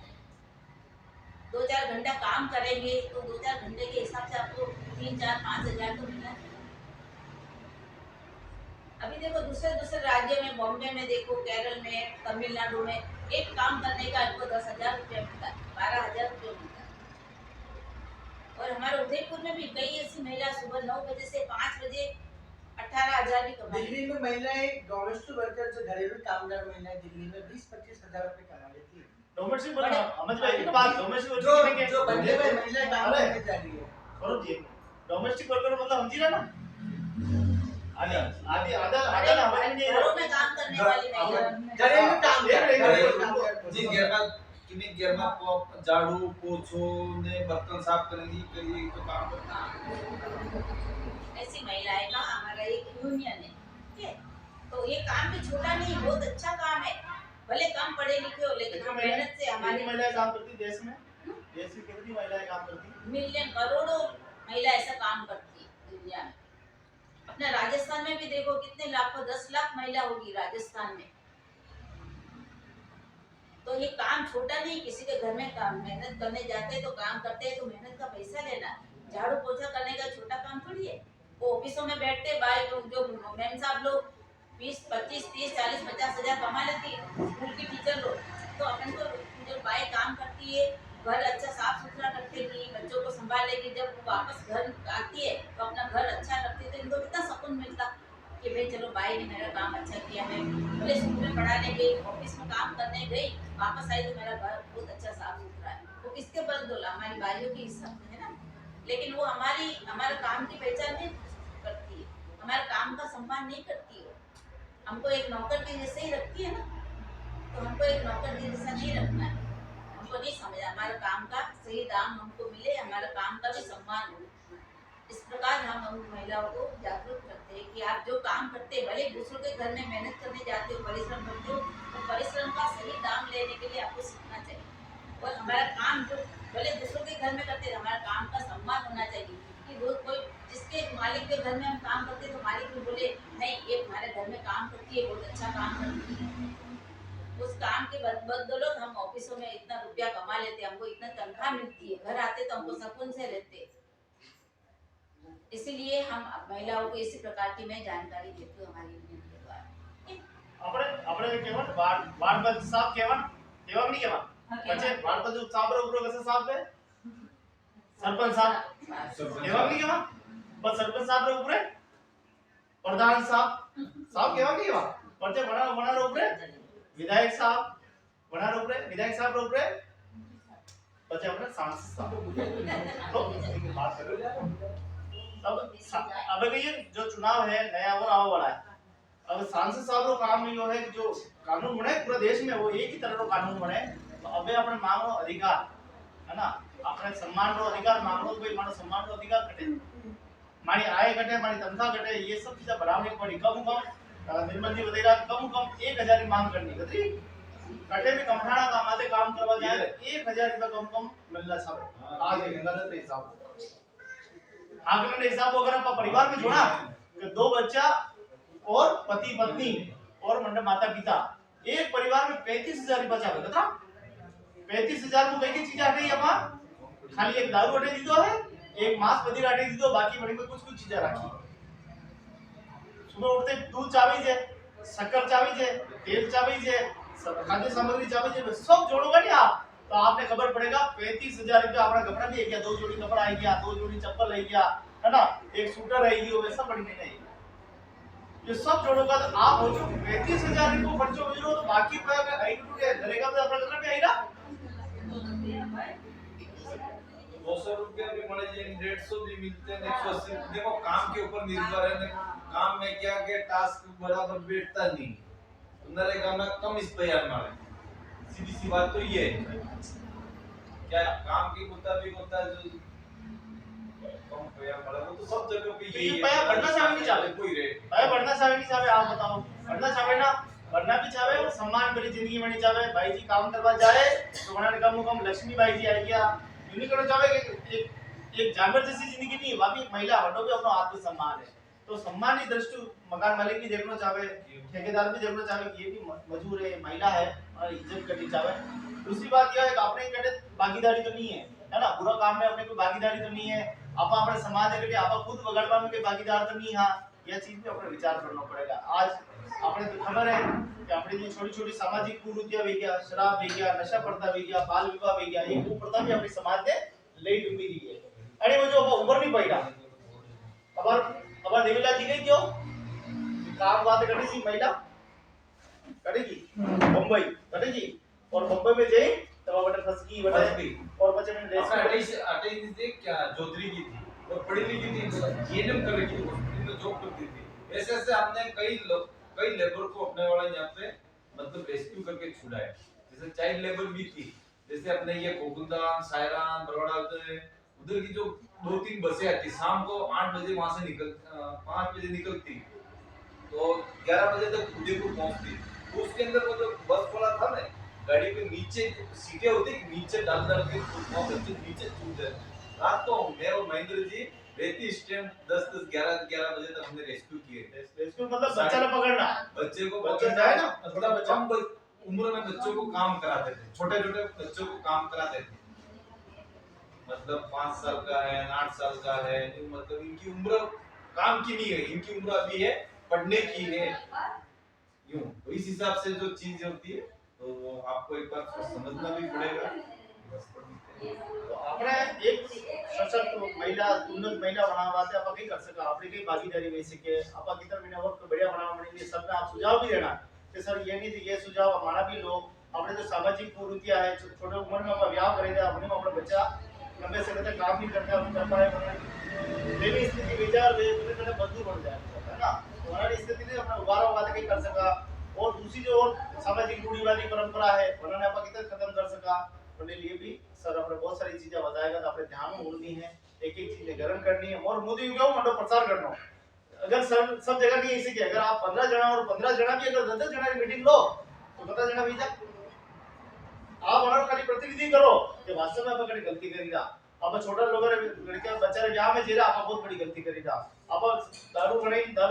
2-4 घंटा काम करेंगे तो 2-4 घंटे के हिसाब से आपको 3-4-5 हज़ार तो मिलना है। अभी देखो दूसरे राज्य में, बॉम्बे में देखो, केरल में, तमिलनाडु में एक काम करने का आपको 10,000 रुपया मिलता है, 12,000 रुपया मिलता है। और हमारे उदयपुर में भी कई ऐसी महिला सुबह 9 बजे से 5 बजे 18,000 भी कमा दिल्ली में महिलाएं डोमेस्टिक वर्कर जो घरेलू कामगार महिलाएं दिल्ली में 20-25 हज़ार रुपए कमा लेती है। डोमेस्टिक बोला समझ में आई बात। डोमेस्टिक जो वर्कर में जो बंदे में महिलाएं काम अरे, करने जा रही है। स्वरूप जी डोमेस्टिक वर्कर मतलब समझी रहे ना? आधी आधी आधा अरे, आधा हमारे लिए घरों में काम करने वाली महिला घरेलू कामगार घरेलू कामगार जी घर में झाड़ू पोछो ने बर्तन साफ करने के लिए तो काम करता ऐसी महिलाएं का हमारा एक यूनियन है, ठीक है? तो ये काम भी छोटा नहीं, बहुत अच्छा काम है। भले कम पढ़े लिखे हो लेकिन हम मेहनत से हमारी महिलाएं काम करती देश में कितनी महिलाएं काम करती? मिलियन करोड़ों महिला ऐसा काम करती है दुनिया में। अपने राजस्थान में भी देखो कितने लाखों 10 लाख महिला होगी राजस्थान में। तो ये काम छोटा नहीं, किसी के घर में काम मेहनत करने जाते हैं तो काम करते हैं तो मेहनत का पैसा लेना। झाड़ू पोछा करने का छोटा काम थोड़ी है। वो ऑफिसों में बैठते बाई लोग, जो मैम साहब लोग 20, 25, 30, 40, 50 हज़ार कमा लेती है, स्कूल की टीचर लोग। तो अपन को जो बाई काम करती है, घर अच्छा साफ सुथरा रखेगी, बच्चों को संभालेगी, जब वो वापस घर आती है तो अपना घर अच्छा रखती है तो इनको कितना सुकून मिलता कि भाई चलो बाई ने मेरा काम अच्छा किया है। बोले स्कूल में पढ़ाने गई, ऑफिस में काम करने गई, वापस आई तो मेरा घर बहुत अच्छा साफ सुथरा है। वो किसके बदौलत? हमारी बाइयों की हिस्सा है ना। लेकिन वो हमारे काम की पहचान नहीं करती है, हमारे काम का सम्मान नहीं करती है। हमको एक नौकर के जैसे ही रखती है ना, तो हमको एक नौकर के जैसा नहीं रखना है। हमको नहीं समझा हमारे काम का सही दाम हमको मिले, हमारे काम का भी सम्मान हो। इस प्रकार हम महिलाओं को जागरूक करते हैं कि आप जो काम करते हैं, भले दूसरों के घर में मेहनत करने जाते हो, परिश्रम करते हो, तो परिश्रम का सही दाम लेने के लिए आपको सीखना चाहिए। और हमारा काम जो भले दूसरों के घर में करते हैं, हमारा काम का सम्मान होना चाहिए कि वो कोई जिसके मालिक के घर में हम काम करते हैं तो मालिक भी बोले नहीं ये हमारे घर में काम करती है, बहुत अच्छा काम करती है। उस काम के बदौलत हम ऑफिसों में इतना रुपया कमा लेते हैं, हमको इतना तनख्वाह मिलती है, घर आते तो हमको सुकून से रहते। इसीलिए हम महिलाओं को इसी प्रकार की मैं जानकारी देती हूँ हमारी यूनियन के द्वारा। આપણે કેવન વાડ બદ સાફ કેવન કેવન નહીં કેવન પછી વાડ બદ સાફ રો કસે સાફ है सरपंच साहब केवन नहीं केवन बस सरपंच साहब रो ऊपर प्रधान साहब केवन नहीं केवन परचे बना रो ऊपर विधायक साहब बना रो ऊपर विधायक साहब रो ऊपर પછી આપણે सांसद साहब तो बात करो। अब ये जो चुनाव है नया वो आने वाला है। अब सांसद साहब रो काम यो है जो कानून बने पूरे देश में वो एक ही तरह रो कानून बने। तो अबे अपने मांगो अधिकार है ना આપણે સન્માનનો અધિકાર માંગણો કોઈ મારો સન્માનનો અધિકાર ઘટે મારી આય ઘટે મારી તનખા ઘટે ये सब चीजें बढ़ावनी पड़ी कम निर्मल जी वगैरह कम 1000 की मांग करनी कतरी कटे भी कमठाना काम आते काम करवा जाए 1000 रुपया कम मिलना सब आज गलत हिसाब आकलन हिसाब अगर आप परिवार में जोड़ा कि 2 बच्चा और पति पत्नी और मंडप माता पिता एक परिवार में 35000 रुपया बचा बता 35000 को कई चीज हटे अपन खाली एक दारू हटे दीदो है एक मांस पनीर हटे दीदो बाकी बड़ी में कुछ चीजें राखी सुबह उठते दूध चाबी है शक्कर चाबी है तेल चाबी है खाद्य सामग्री चाबी है सब जोड़ोगे नहीं आप तो आपने खबर पड़ेगा 35000 रुपया अपना कपड़ा भी है क्या 2 जोड़ी कपड़ा आई गया 2 जोड़ी चप्पल आई गया है ना एक स्कूटर रहेगी वो वैसा बड़ी नहीं ये सब जोड़ोगा तो आप हो जो 35000 रुपये खर्चो हो तो बाकी अगर आई टू धरेगा तो अपना कितना पे आएगा 200 रुपया भी मिले जाए 150 भी मिलते हैं 180 देखो काम के ऊपर निर्भर है काम में क्या क्या टास्क बराबर बैठता नहीं नरेगा में कम इस तैयार मारे सीधी सी बात तो ये है क्या काम के मुताबिक होता है जो कम तैयार मारे वो तो सब जगह पे यही है पैसा बढ़ना चाहे नहीं चाहे कोई रेट भाई बढ़ना चाहे नहीं चाहे आप बताओ बढ़ना चाहे ना बढ़ना भी चाहे और सम्मान भरी जिंदगी में नहीं चाहे भाई जी काम करवा जाए तो बनाने कम लक्ष्मी भाई जी आई गया यूनिक करना चाहे एक जानवर जैसी जिंदगी नहीं बाकी महिला हटो भी अपना आत्मसम्मान है तो सम्मान की दृष्टि मकान मालिक भी देखना चाहे ठेकेदार भी देखना चाहे ये भी मजदूर है महिला है और इज्जत करनी चाहे दूसरी बात यह है कि अपने कटे भागीदारी तो नहीं है ना बुरा काम में अपने कोई भागीदारी तो नहीं है आप अपने समाज के आप खुद बगड़वा में कोई भागीदार तो नहीं है यह चीज भी अपने विचार करना पड़ेगा आज अपने तो खबर है कि अपनी जो छोटी छोटी सामाजिक कुरीतियां भी गया शराब भी गया नशा प्रथा भी गया बाल विवाह भी गया ये कुप्रथा भी अपने समाज ने ले डूबी दी है अरे वो जो उम्र नहीं पड़ा अब देवीला जी गई क्यों काम बात करेगी महिला करेगी मुंबई करेगी और मुंबई में जाए तब बटे फसकी बटे और बच्चे में ड्रेस अटे से क्या जोधरी की थी और पढ़ी लिखी थी जीएनएम कर रही थी हॉस्पिटल में जॉब करती थी ऐसे ऐसे हमने कई लेबर को अपने वाला यहाँ पे मतलब रेस्क्यू करके छुड़ाया जैसे चाइल्ड लेबर भी थी जैसे अपने ये गोकुलधाम सायरान बरवाड़ा उधर की जो 2-3 बसें आती शाम को 8 बजे वहां से 5 बजे निकलती तो 11 बजे तक उदयपुर पहुंचती तो उसके अंदर वो जो बस वाला था ना गाड़ी के नीचे सीटें होती नीचे डाल के बच्चे नीचे छूट जाते रात को मैं और महेंद्र जी रेती स्टैंड 10-11 बजे तक हमने रेस्क्यू किए रेस्क्यू मतलब बच्चा ना पकड़ना बच्चे को बच्चा जाए ना थोड़ा कम उम्र में बच्चों को काम कराते थे छोटे छोटे बच्चों को काम कराते थे मतलब 5 साल का है 8 साल का है मतलब इनकी उम्र काम की नहीं है इनकी उम्र अभी है पढ़ने की है यूं तो इस हिसाब से जो चीज होती है तो आपको एक बार समझना भी पड़ेगा तो आपने एक सशक्त महिला उन्नत महिला बनावाते आप कहीं कर सका आपने कई भागीदारी में सके आप कितना महीना और बढ़िया बनावा बनेंगे सब में आप सुझाव भी देना कि सर ये नहीं ये सुझाव हमारा भी लो आपने जो सामाजिक कुरीतियां है छोटे उम्र में अपना ब्याह करेंगे अपने अपना बच्चा लंबे समय तक काम नहीं करता हम कर पाए मेरी स्थिति विचार वे पूरे मजदूर बन जाए है ना तो हमारी स्थिति ने अपना उबारा हुआ कहीं कर सका और दूसरी जो और सामाजिक रूढ़िवादी परंपरा है उन्होंने आप कितना खत्म कर सका अपने लिए भी सर अपने बहुत सारी चीजें बताएगा तो अपने ध्यान में होनी है एक एक चीजें ग्रहण करनी है और मोदी क्यों मंडो प्रचार करना अगर सब जगह नहीं ऐसे कि अगर आप 15 जना और 15 जना भी अगर 10 जना की मीटिंग लो तो 15 जना भी आप हमारा खाली प्रतिनिधि करो कि वास्तव में आप कहीं गलती करेगा आप छोटा लोग लड़कियां बच्चा ब्याह में जेरा आप बहुत बड़ी गलती करेगा आप दारू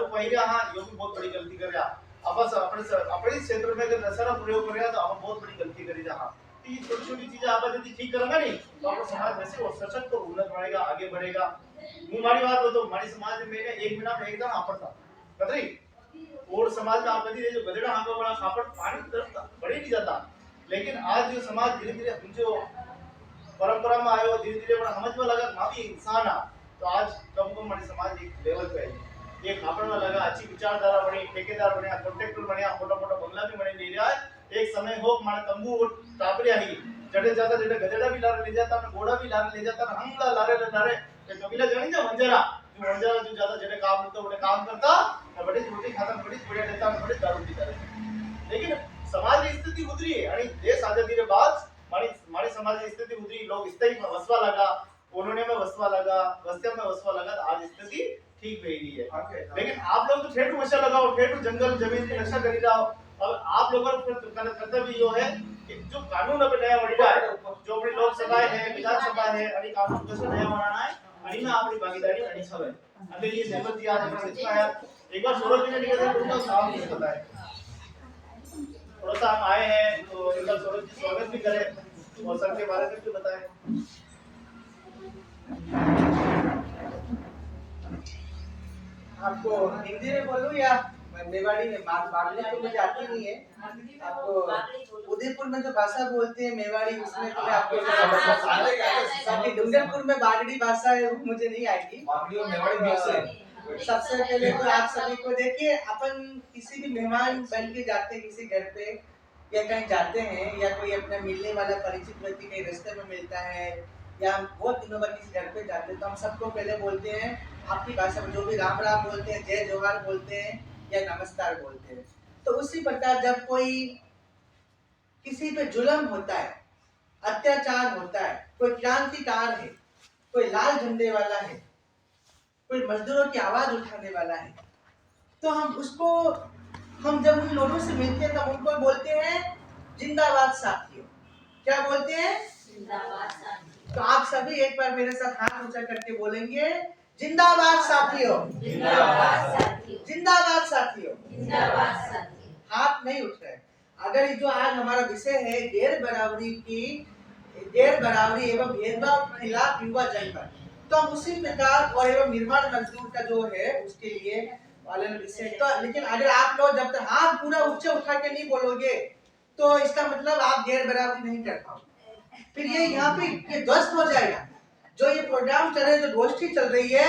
पी रहा हां ये भी बहुत बड़ी गलती करेगा आप अपने क्षेत्र में अगर नशा प्रयोग करेगा तो आप बहुत बड़ी गलती करेगा हां ये छोटी छोटी चीजें आप यदि ठीक करेंगे नहीं तो आपका समाज वैसे और सशक्त और उन्नत बनेगा आगे बढ़ेगा हमारी बात हो तो हमारी समाज में एक महीना में एकदम आपड़ था कतरी और समाज में आप यदि जो गधेड़ा हाँ बड़ा खापड़ पानी तरफ बढ़े नहीं जाता लेकिन आज जो समाज धीरे धीरे जो परंपरा में आयो धीरे धीरे बड़ा समझ में लगा मां भी इंसान है तो आज कम हमारी समाज एक लेवल पे आई एक खापड़ में लगा अच्छी विचारधारा बनी ठेकेदार बने कॉन्ट्रैक्टर बने मोटा मोटा बंगला भी बने ले रहा है एक समय हो माने तंबू टापरिया ही जड़े जाता जड़े गधेड़ा भी लारे ले जाता घोड़ा भी लारे ले जाता हमला लारे ये कबीला जानी ना वंजरा जो ज्यादा जड़े काम होता बड़े काम करता बड़ी रोटी खाता बड़ी बढ़िया देता बड़ी दारू पीता लेकिन समाज की स्थिति उतरी है आणि देश आजादी के बाद हमारी समाज की स्थिति उतरी, लोग स्थिति में वसवा लगा, कॉलोनी में वसवा लगा, बस्तियों में वसवा लगा, तो आज स्थिति ठीक रही है। लेकिन आप लोग तो ठेठू वसा लगाओ, ठेठू जंगल जमीन की रक्षा करी जाओ। अब आप लोगों का कर्तव्य यो है कि जो कानून बनाया वड़ा है, जो अपनी लोकसभा है, विधानसभा है, आणि कानून कसं नया बनाना है, आणि में आपली भागीदारी आणि छवे अंदर ये सहमति आज हमारे सचिव आया। एक बार सौरभ जी ने निकल उनका काम कुछ पता है, थोड़ा सा हम आए हैं तो एक बार सौरभ जी स्वागत भी करें और सर के बारे में भी बताएं। आपको हिंदी में बोलूं या मेवाड़ी में? बागड़ी तो मुझे आती नहीं है। आपको उदयपुर में जो भाषा बोलते हैं मेवाड़ी, उसमें तो मैं आपको बाकी डूंगरपुर में बागड़ी भाषा है वो मुझे नहीं आएगी। बागड़ी और मेवाड़ी मिक्स है। सबसे पहले तो आप सभी को देखिए, अपन किसी भी मेहमान बन के जाते हैं किसी घर पे या कहीं जाते हैं, या कोई अपना मिलने वाला परिचित व्यक्ति कहीं रास्ते में मिलता है या हम बहुत दिनों बाद किसी घर पे जाते हैं, तो हम सबको पहले बोलते हैं आपकी भाषा में, जो भी राम राम बोलते हैं, जय जोहार बोलते हैं या नमस्कार बोलते हैं। तो उसी प्रकार जब कोई किसी पे जुल्म होता है, अत्याचार होता है, कोई क्रांतिकार है, कोई लाल झंडे वाला है, कोई मजदूरों की आवाज उठाने वाला है, तो हम जब उन लोगों से मिलते हैं तब उनको बोलते हैं जिंदाबाद साथियों। क्या बोलते हैं? जिंदाबाद साथियों। तो आप सभी एक बार मेरे साथ हाथ ऊंचा करके बोलेंगे जिंदाबाद साथियों, जिंदाबाद साथियों, जिंदाबाद साथियों। जिंदाबाद साथियों। हाथ नहीं उठ रहे। अगर ये जो आज हमारा विषय है गैर बराबरी एवं भेदभाव के खिलाफ युवा जनता, तो हम उसी प्रकार और एवं निर्माण मजदूर का जो है उसके लिए वाले विषय। तो लेकिन अगर आप लोग जब तक हाथ पूरा ऊंचे उठा के नहीं बोलोगे तो इसका मतलब आप गैर बराबरी नहीं कर पाओगे। फिर ये यहाँ पे ये ध्वस्त हो जाएगा। जो ये प्रोग्राम चल रहा है, जो गोष्ठी चल रही है,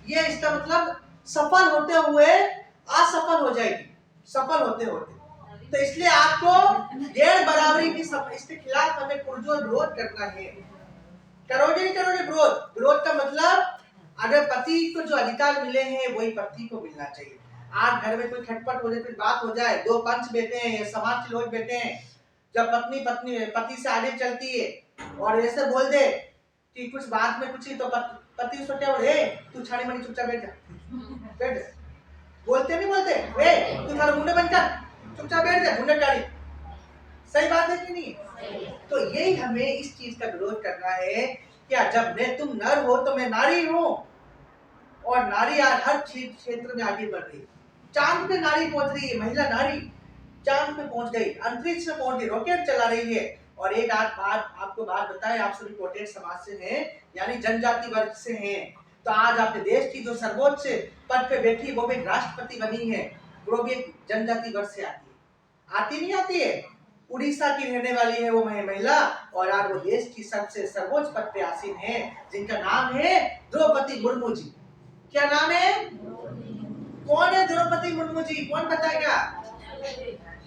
ये इसका मतलब सफल होते हुए असफल हो जाएगी, सफल होते होते। तो इसलिए आपको गैर बराबरी की इसके खिलाफ हमें पुरजोर विरोध करना है। करोगे नहीं करोगे विरोध? विरोध का मतलब अगर पति को जो अधिकार मिले हैं वही पत्नी को मिलना चाहिए। आज घर में कोई खटपट हो जाए, कोई बात हो जाए, दो पंच बैठे हैं या समाज के लोग बैठे हैं, जब पति से आगे चलती है और ऐसे बोल दे कि कुछ बात में कुछ ही, तो पति उसको क्या बोले, तू छानी मनी चुपचाप बैठ जा, बैठ जा। बोलते नहीं बोलते, तू थारा मुंडे बनकर चुपचाप बैठ जा, मुंडे काढ़ी। सही बात है कि नहीं? तो यही हमें इस चीज का विरोध करना है। क्या जब तुम नर हो तो मैं नारी हूँ, और नारी आज हर क्षेत्र में आगे बढ़ रही है। चांद पे नारी पहुंच रही है, महिला नारी चांद पे पहुंच गई, अंतरिक्ष में पहुंच गई, रॉकेट चला रही है। और एक आपको बात बताएं, आप सभी कोटेट समाज से हैं, यानी जनजाति वर्ग से हैं, तो आज अपने देश की जो सर्वोच्च पद पे बैठी वो भी राष्ट्रपति बनी है, वो भी एक जनजाति वर्ग से आती नहीं आती है। उड़ीसा की रहने वाली है वो महिला, और आज वो देश की सबसे सर्वोच्च पद पे आसीन है, जिनका नाम है द्रौपदी मुर्मू जी। क्या नाम है? कौन है द्रौपदी मुर्मू जी? कौन बताएगा?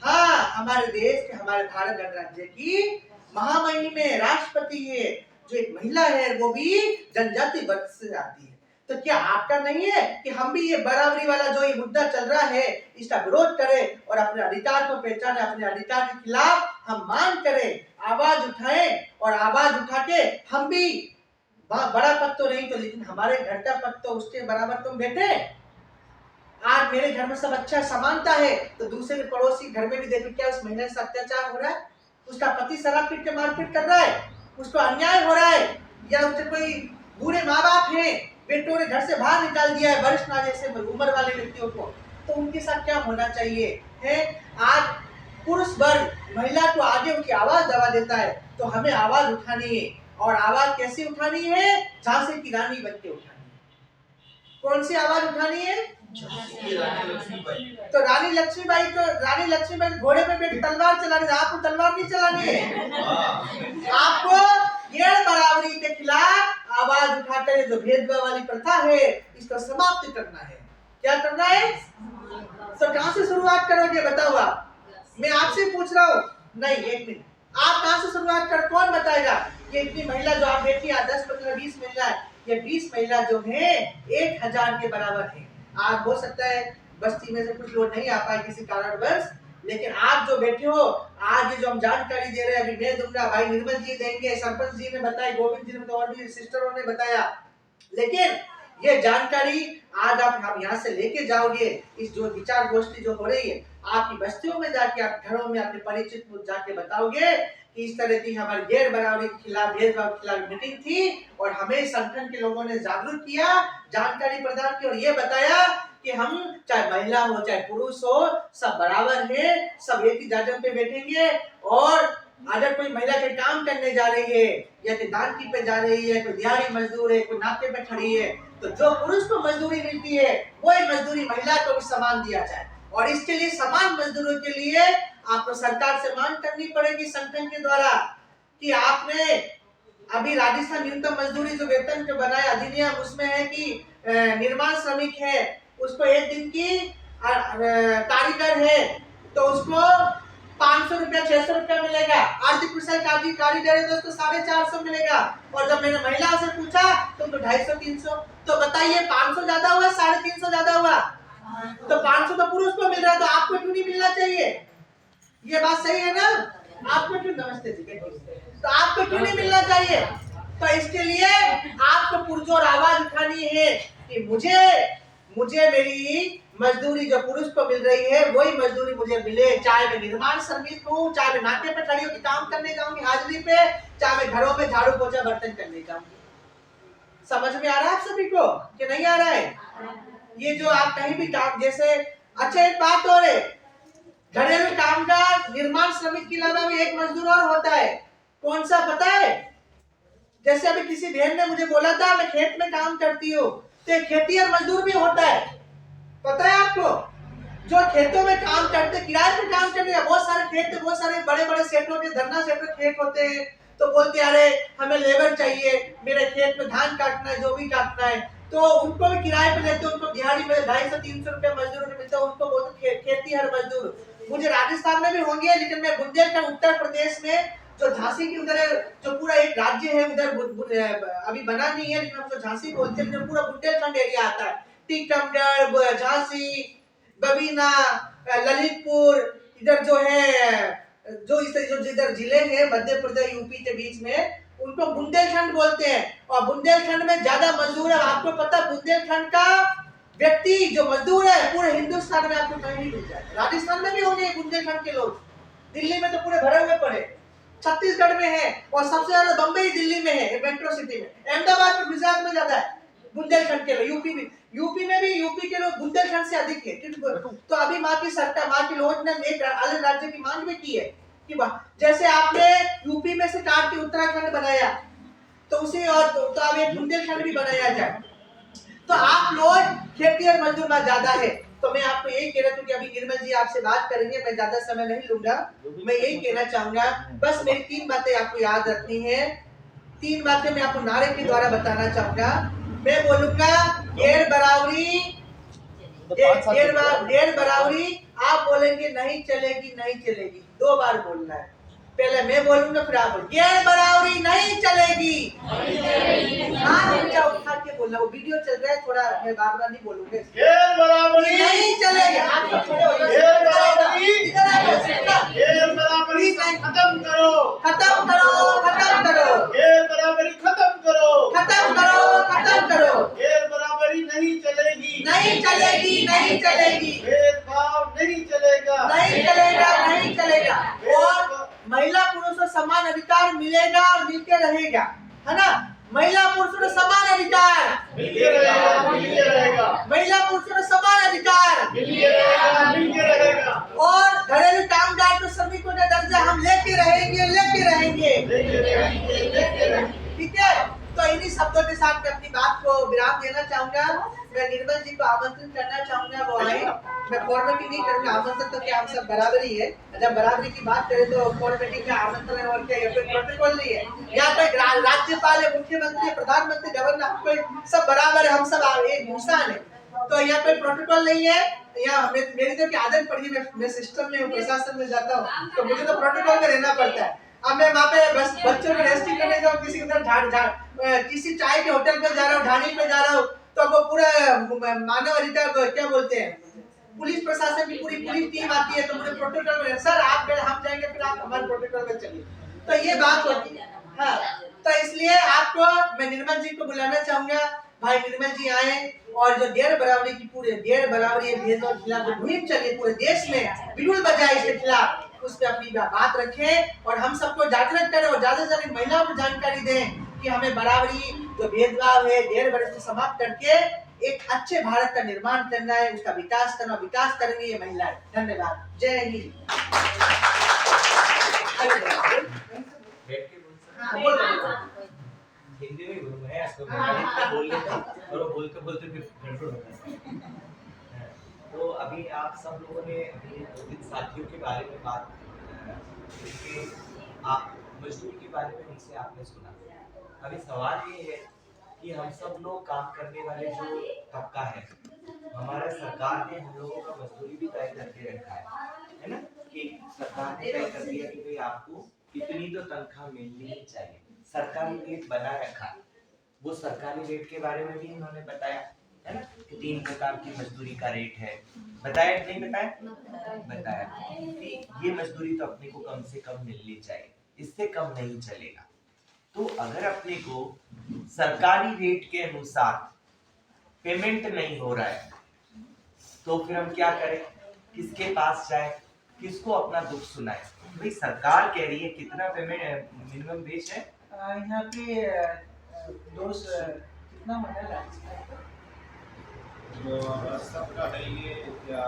हाँ, हमारे देश के, हमारे भारत गणराज्य की महामहिम में राष्ट्रपति है, जो एक महिला है, वो भी जनजाति वर्ग से आती है। तो क्या आपका नहीं है कि हम भी ये बराबरी वाला जो ये मुद्दा चल रहा है इसका विरोध करें और अपने अधिकार को पहचाने, अपने अधिकार के खिलाफ हम मांग करें, आवाज उठाएं, और आवाज उठा के हम भी बड़ा पद तो नहीं तो लेकिन हमारे घर का पद तो उसके बराबर तुम बैठे। आज मेरे घर में सब अच्छा समानता है, तो दूसरे पड़ोसी घर में भी देखो क्या उस महिला से अत्याचार हो रहा है, उसका पति शराब पीट के मारपीट कर रहा है, उसको अन्याय हो रहा है, या उसके कोई बुरे माँ बाप हैं, बेटों ने घर से बाहर निकाल दिया है वरिष्ठ ना जैसे उम्र वाले व्यक्तियों को, तो उनके साथ क्या होना चाहिए है। आज पुरुष वर्ग महिला को आगे उनकी आवाज दबा देता है, तो हमें आवाज उठानी है, और आवाज कैसे उठानी है? झांसी की रानी बन के उठानी है। कौन सी आवाज उठानी है? तो रानी लक्ष्मीबाई घोड़े पे बैठ तलवार चलानी है, आपको तलवार नहीं चलानी है। आपको गैर बराबरी के खिलाफ आवाज उठाकर जो भेदभाव वाली प्रथा है इसको समाप्त करना है। क्या करना है? तो कहां से शुरुआत करोगे बताओ आप? मैं आपसे पूछ रहा हूँ। नहीं, एक मिनट, आप कहां से शुरुआत कर, कौन बताएगा? ये इतनी महिला जो आप देखिए 10, 15, 20 महिला है, ये 20 महिला जो है 1000 के बराबर है। आज हो सकता है बस्ती में से कुछ लोग नहीं आ पाए किसी कारणवश, लेकिन आप जो बैठे हो, आज ये जो हम जानकारी दे रहे हैं, अभी मैं दूंगा, भाई निर्मल जी देंगे, सरपंच जी ने बताया, गोविंद जी ने तो, और भी सिस्टरों ने बताया। लेकिन ये जानकारी आज आप यहाँ से लेके जाओगे, इस जो विचार गोष्ठी जो हो रही है, आपकी बस्तियों में जाके, आप घरों में अपने परिचित को जाके बताओगे कि इस तरह की हमारी गैर बराबरी के खिलाफ, भेदभाव के खिलाफ मीटिंग थी और हमें संगठन के लोगों ने जागरूक किया, जानकारी प्रदान की और ये बताया कि हम चाहे महिला हो चाहे पुरुष हो, सब बराबर है, सब एक ही जाजम पे बैठेंगे। और अगर कोई महिला के काम करने जा रही है या कि दानकी पे जा रही है, कोई दिहाड़ी मजदूर है, कोई नाके पे खड़ी है, तो जो पुरुष को मजदूरी मिलती है वही मजदूरी महिला को भी समान दिया जाए। और इसके लिए समान मजदूरों के लिए आपको सरकार से मांग करनी पड़ेगी संगठन के द्वारा कि आपने अभी राजस्थान न्यूनतम मजदूरी जो वेतन जो बनाया अधिनियम, उसमें है कि निर्माण श्रमिक है, उसको एक दिन की कारीगर है तो उसको 500 रुपया 600 रुपया मिलेगा। आर्थिक कुशल कारीगर है तो उसको 450 मिलेगा। और जब मैंने महिला से पूछा तो 250 300, तो बताइए 500 ज्यादा हुआ 350 ज्यादा हुआ? तो 500 तो पुरुष को मिल रहा है, तो आपको क्यों नहीं मिलना चाहिए? ये बात सही है ना? आपको क्यों, नमस्ते जी, तो आपको क्यों नहीं मिलना चाहिए? तो इसके लिए आपको पुरजोर आवाज उठानी है कि मुझे मेरी मजदूरी जो पुरुष को मिल रही है वही मजदूरी मुझे मिले, चाहे मैं निर्माण श्रमिक हूँ, चाहे मैं नाके पे खड़ी होकर काम करने जाऊंगी हाजिरी पे, चाहे मैं घरों में झाड़ू पोछा बर्तन करने जाऊंगी। समझ में आ रहा है आप सभी को कि नहीं आ रहा है? ये जो आप कहीं भी काम, जैसे अच्छा एक बात और है, घरेलू कामगार निर्माण श्रमिक के अलावा भी एक मजदूर और होता है। कौन सा पता है? जैसे अभी किसी बहन ने मुझे बोला था मैं खेत में काम करती हूँ, तो खेतिहर मजदूर भी होता है, पता है आपको? जो खेतों में काम करते, किराए पे काम करते हैं, बहुत सारे खेत, बहुत सारे बड़े बड़े सेठों के, धरना सेठों खेत होते हैं, तो बोलते अरे हमें लेबर चाहिए, मेरे खेत में धान काटना है, जो भी काटना है, तो उनको भी किराए पे लेते हैं, उनको दिहाड़ी में 250-300 रुपए मजदूरों को मिलता है, उनको बोलते खेतीहर मजदूर। मुझे राजस्थान में भी होंगे, लेकिन मैं बुंदेलखंड उत्तर प्रदेश में जो झांसी की उधर जो पूरा एक राज्य है उधर अभी बना नहीं है, लेकिन हम तो झांसी बोलते हैं, लेकिन पूरा बुंदेलखंड एरिया आता है, टीकमगढ़, झांसी, बबीना, ललितपुर, इधर जो है जो इधर जिले हैं मध्य प्रदेश यूपी के बीच में, उनको बुंदेलखंड बोलते हैं। और बुंदेलखंड में ज्यादा मजदूर है। आपको पता बुंदेलखंड का व्यक्ति जो मजदूर है पूरे हिंदुस्तान में आपको कहीं नहीं मिल जाएगा। राजस्थान में भी होंगे बुंदेलखंड के लोग, दिल्ली में तो पूरे भरे हुए पड़े, छत्तीसगढ़ में है, और सबसे ज्यादा बम्बई दिल्ली में है, मेट्रो सिटी में, अहमदाबाद में, गुजरात में ज्यादा है बुंदेलखंड के लोग। यूपी में भी यूपी के लोग बुंदेलखंड से अधिक है। तो अभी माँ की सरकार, माँ की लोज ने एक अलग राज्य की मांग भी की है कि जैसे आपने यूपी में से काट के उत्तराखंड बनाया, तो उसे और तो अब एक बुंदेलखंड भी बनाया जाए। तो आप लोग खेतीहर मजदूर में ज्यादा है। तो मैं आपको यही कह रहा हूँ कि अभी निर्मल जी आपसे बात करेंगे, मैं ज्यादा समय नहीं लूंगा। मैं यही कहना चाहूंगा, बस मेरी 3 बातें आपको याद रखनी है। 3 बातें मैं आपको नारे के द्वारा बताना चाहूंगा। मैं बोलूंगा गैर बराबरी, आप बोलेंगे नहीं चलेगी, 2 बार बोलना है। पहले मैं बोलूंगा फिर आप बोल, गैर बराबरी नहीं चलेगी। हाँ ऊंचा उठा के बोलना, वो वीडियो चल रहा है, थोड़ा मैं बार नहीं बोलूंगा। गैर बराबरी नहीं चलेगी। आप सब खड़े हो जाओ। गैर बराबरी खत्म करो। गैर बराबरी खत्म करो। गैर बराबरी नहीं चलेगी। भेदभाव नहीं चलेगा। और महिला पुरुष को समान अधिकार मिलेगा और मिलके रहेगा, है ना? महिला पुरुषों को समान अधिकार मिलके रहेगा। महिला पुरुषों को समान अधिकार मिलके रहेगा। और घरेलू कामगार को श्रमिकों का दर्जा हम लेके रहेंगे। ठीक है? तो इन्हीं शब्दों के साथ मैं अपनी बात को विराम देना चाहूंगा। मैं निर्मल जी को आमंत्रित करना चाहूंगा, वो आए। मैं फॉर्मेलिटी नहीं करूंगा, आमंत्रण तो क्या हम सब बराबरी है। जब बराबरी की बात करें तो फॉर्मेलिटी का आमंत्रण और क्या कोई प्रोटोकॉल नहीं है। यहाँ पे राज्यपाल है, मुख्यमंत्री, प्रधानमंत्री, गवर्नर, कोई सब बराबर है, हम सब एक इंसान है। तो यहाँ पे प्रोटोकॉल नहीं है। यहाँ मेरी तो क्या आदत पड़ी है, मैं सिस्टम में हूँ, प्रशासन में जाता हूँ, तो मुझे तो प्रोटोकॉल में रहना पड़ता है। अब मैं वहाँ पे बस बच्चों को रेस्टिंग करने जाऊँ, किसी उधर किसी चाय के होटल पे जा रहा हूँ, ढाणी पे जा रहा हूँ, तो वो पूरा मानव अधिकार को क्या बोलते हैं, पुलिस प्रशासन की पूरी टीम आती है, तो मुझे प्रोटोकॉल में सर आप हम जाएंगे, फिर आप हमारे प्रोटोकॉल में चलिए, तो ये बात होती है। हाँ, तो इसलिए आपको मैं निर्मल जी को बुलाना चाहूंगा, भाई निर्मल जी आए और जो डेढ़ बराबरी की पूरे डेढ़ बराबरी भेदभाव के खिलाफ जो मुहिम चली पूरे देश में, बिगुल बजाए इसके खिलाफ, उस पर अपनी बात रखें और हम सबको जागरूक करें और ज्यादा से ज्यादा महिलाओं को जानकारी दें कि हमें बराबरी जो भेदभाव है डेढ़ बराबरी को समाप्त करके एक अच्छे भारत का निर्माण करना है, उसका विकास करना, विकास करेंगे ये महिलाएं। धन्यवाद, जय हिंद। बैठ के बोल सकते हिंदी में बोलूंगा है इसको बोल लेते और वो बोलते बोलते फिर गड़बड़ होता है। तो अभी आप सब लोगों ने अपने दो तीन साथियों के बारे में बात की, आप मजदूरी के बारे में उनसे आपने सुना। अभी सवाल ये है कि हम सब लोग काम करने वाले जो तबका है, हमारा सरकार ने हम लोगों का मजदूरी भी तय करके रखा है ना, कि सरकार ने तय कर दिया कि भाई आपको इतनी तो तनख्वाह मिलनी ही चाहिए, सरकारी रेट बना रखा है। वो सरकारी रेट के बारे में भी इन्होंने बताया है ना, कि 3 प्रकार की मजदूरी का रेट है, बताया कि नहीं बताया? बताया कि ये मजदूरी तो अपने को कम से कम मिलनी चाहिए, इससे कम नहीं चलेगा। तो अगर अपने को सरकारी रेट के अनुसार पेमेंट नहीं हो रहा है तो फिर हम क्या करें, किसके पास जाए, किसको अपना दुख सुनाए? भाई सरकार कह रही है कितना पेमेंट मिनिमम वेज है यहाँ पे कितना होना तो सबका है ये क्या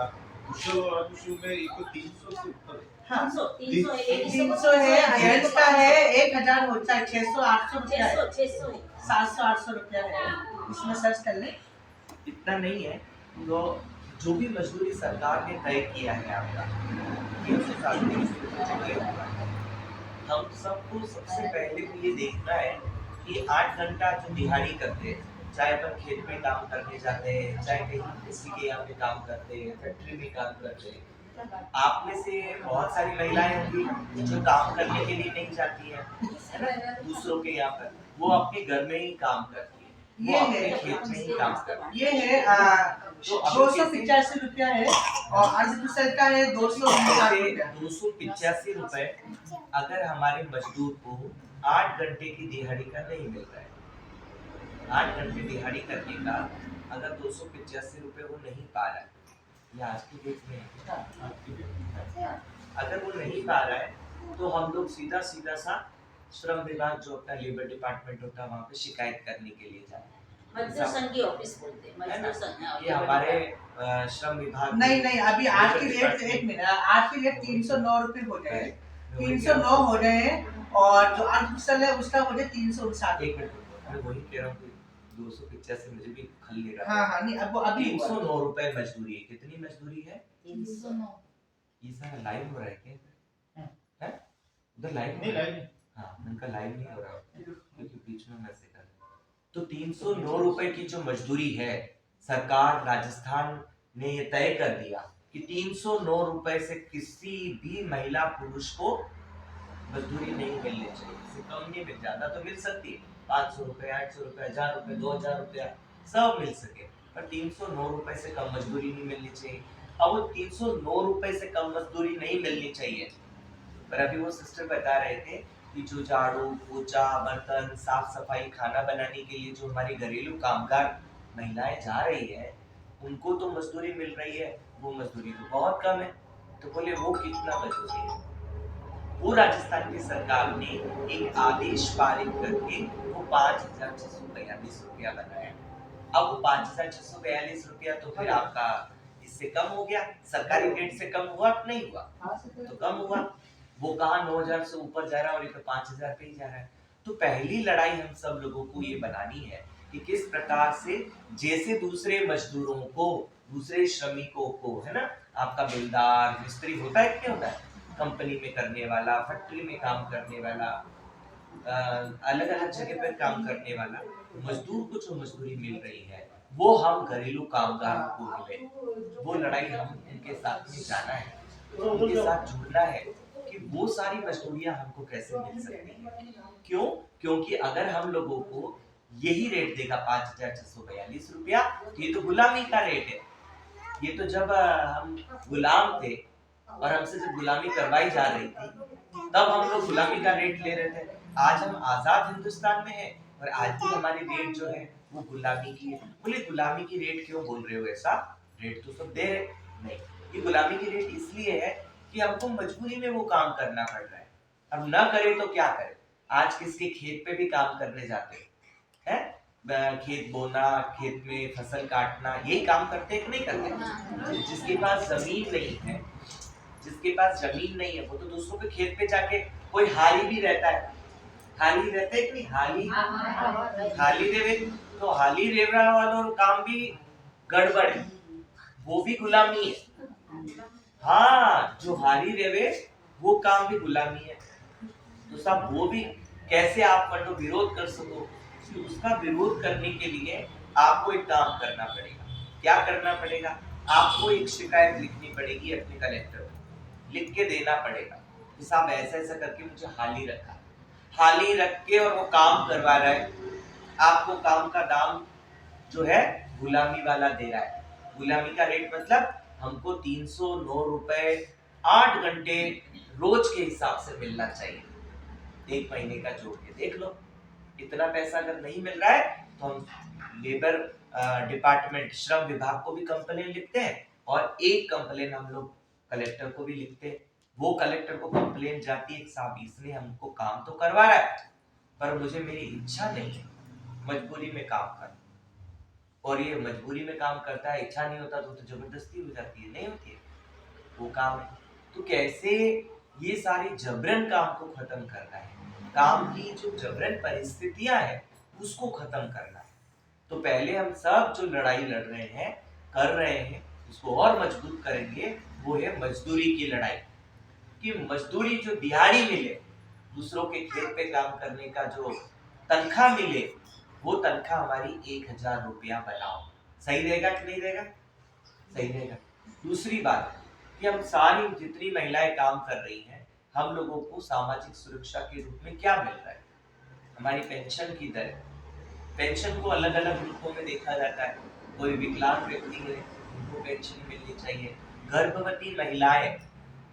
कुशल और अकुशल में एक 300 से ऊपर है। हाँ, 300 है, जेंट्स का है 1000 होता है, 600 800 रुपया है, 700 800 रुपया है, इसमें सर्च कर ले। इतना नहीं है। तो जो भी मजदूरी सरकार ने तय किया है आपका 300 हम सबको सबसे पहले तो ये देखना है कि 8 घंटा जो दिहाड़ी करते हैं, चाहे अपन खेत में काम करने जाते हैं, चाहे कहीं किसी के यहाँ पे काम करते हैं, फैक्ट्री में काम करते हैं, आप में से बहुत सारी महिलाएं होंगी जो काम करने के लिए नहीं जाती हैं, है ना, दूसरों के यहाँ पर, वो अपने घर में ही काम करती है, वो अपने खेत में ही काम करती है। ये है 285 रुपया है और अर्धकुशल का है 285 रुपए अगर हमारे मजदूर को 8 घंटे की दिहाड़ी का नहीं मिल रहा है, 8 घंटे दिहाड़ी करने का अगर 285 रुपए वो नहीं पा रहा है, ये आज की डेट में अगर वो नहीं पा रहा है तो हम लोग सीधा सा श्रम विभाग जो अपना लेबर डिपार्टमेंट होता है वहाँ पे शिकायत करने के लिए जाते हैं। मजदूर संघ की ऑफिस बोलते हैं, मजदूर संघ। ये हमारे श्रम विभाग नहीं अभी आज की रेट 1 मिनट, आज की रेट 309 रुपए हो गए, 309 हो गए और जो अर्धकुशल है उसका हो गया 359। एक मिनट, मैं वही कह रहा हूँ कि 285 मुझे भी खल ले रहा है। हाँ नहीं अब अभी 309 रुपए मजदूरी है। कितनी मजदूरी है? 309। ये सारा लाइव हो रहा है क्या? है उधर लाइव नहीं लाइव हाँ, उनका लाइव नहीं हो रहा क्योंकि बीच में मैसेज कर। तो 309 रुपए की जो मजदूरी है, सरकार राजस्थान ने ये तय कर दिया कि 309 रुपए से किसी भी महिला पुरुष को मजदूरी नहीं मिलनी चाहिए, इससे कम नहीं मिल, ज्यादा तो मिल सकती है, 500 रुपए 800 रुपए 1000 रुपए 2000 रुपया सब मिल सके, पर 309 रुपए से कम मजदूरी नहीं मिलनी चाहिए। अब वो 309 रुपए से कम मजदूरी नहीं मिलनी चाहिए, पर अभी वो सिस्टर बता रहे थे कि जो झाड़ू पोछा बर्तन साफ सफाई खाना बनाने के लिए जो हमारी घरेलू कामगार महिलाएं जा रही है उनको तो मजदूरी मिल रही है, वो मजदूरी तो बहुत कम है। तो बोले वो कितना मजदूरी है? वो राजस्थान की सरकार ने एक आदेश पारित करके वो 5642 रुपया बनाया। अब वो 5642 रुपया तो फिर आपका इससे कम हो गया, सरकारी रेट से कम हुआ नहीं हुआ? तो कम हुआ। वो कहाँ 9000 से ऊपर जा रहा है और ये तो 5000 पे ही जा रहा है। तो पहली लड़ाई हम सब लोगों को ये बनानी है कि किस प्रकार से जैसे दूसरे मजदूरों को, दूसरे श्रमिकों को, है ना, आपका बिल्डर मिस्त्री होता है, क्या होता है, कंपनी में करने वाला, फैक्ट्री में काम करने वाला, अलग अलग जगह पर काम करने वाला मजदूर को जो मजदूरी मिल रही है वो हम घरेलू कामगारों को मिले। वो लड़ाई हम उनके साथ में जाना है, उनके साथ जुड़ना है कि वो सारी मजदूरियां हमको कैसे मिल सकती है। क्यों? क्योंकि अगर हम लोगों को यही रेट देगा 5642 रुपया, तो ये तो गुलामी का रेट है, ये तो जब हम गुलाम थे और हमसे जब गुलामी करवाई जा रही थी तब हम लोग गुलामी का रेट ले रहे थे। आज हम आजाद हिंदुस्तान में हैं और आज भी हमारी रेट जो है वो गुलामी की है। बोले गुलामी की रेट क्यों बोल रहे हो ऐसा? रेट तो सब दे रहे नहीं, ये गुलामी की रेट इसलिए है कि हमको मजबूरी में वो काम करना पड़ रहा है। अब ना करे तो क्या करे? आज किसके खेत पे भी काम करने जाते हैं, खेत बोना, खेत में फसल काटना, यही काम करते हैं कि नहीं करते? जिसके पास जमीन नहीं है, जिसके पास जमीन नहीं है वो तो दूसरों के खेत पे जाके, कोई हाली भी रहता है, हाली रहता है कि नहीं? हाली रेवे, तो हाली रेवड़ा वालों काम भी गड़बड़ है, वो भी गुलामी है। हाँ, जो हाली रेवे वो काम भी गुलामी है। तो साहब वो भी कैसे आप मतलब विरोध कर सको? कि उसका विरोध करने के लिए आपको एक काम करना पड़ेगा। क्या करना पड़ेगा? आपको एक शिकायत लिखनी पड़ेगी अपने कलेक्टर को, लिख के देना पड़ेगा कि साहब ऐसा ऐसा करके मुझे हाली रखा, हाली रख के और वो काम करवा रहा है, आपको काम का दाम जो है गुलामी वाला दे रहा है। गुलामी का रेट मतलब हमको 309 रुपए 8 घंटे रोज के हिसाब से मिलना चाहिए। एक महीने का जोड़ के देख लो, इतना पैसा अगर नहीं मिल रहा है तो हम लेबर डिपार्टमेंट, श्रम विभाग को भी कंप्लेन लिखते हैं और एक कंप्लेन हम लोग कलेक्टर को भी लिखते हैं। वो कलेक्टर को कंप्लेन जाती है, साहब इसने हमको काम तो करवा रहा है पर मुझे मेरी इच्छा नहीं है, मजबूरी में काम कर, और ये मजबूरी में काम करता है, इच्छा नहीं होता तो जबरदस्ती हो जाती है, नहीं होती है वो काम है। तो कैसे ये सारी जबरन काम को खत्म करना है, काम की जो जबरन परिस्थितियां हैं उसको खत्म करना है। तो पहले हम सब जो लड़ाई लड़ रहे हैं, कर रहे हैं, उसको और मजबूत करेंगे, वो है मजदूरी की लड़ाई। कि मजदूरी जो दिहाड़ी मिले, दूसरों के खेत पे काम करने का जो तनख्वाह मिले, वो तनख्वाह हमारी 1000 रुपया बनाओ। सही रहेगा कि नहीं रहेगा? सही रहेगा। दूसरी बात कि हम सारी जितनी महिलाएं काम कर रही हैं, हम लोगों को सामाजिक सुरक्षा के रूप में क्या मिल रहा है? हमारी पेंशन की दर, पेंशन को अलग अलग रूपों में देखा जाता है। कोई विकलांग व्यक्ति है उनको पेंशन मिलनी चाहिए, गर्भवती महिलाएं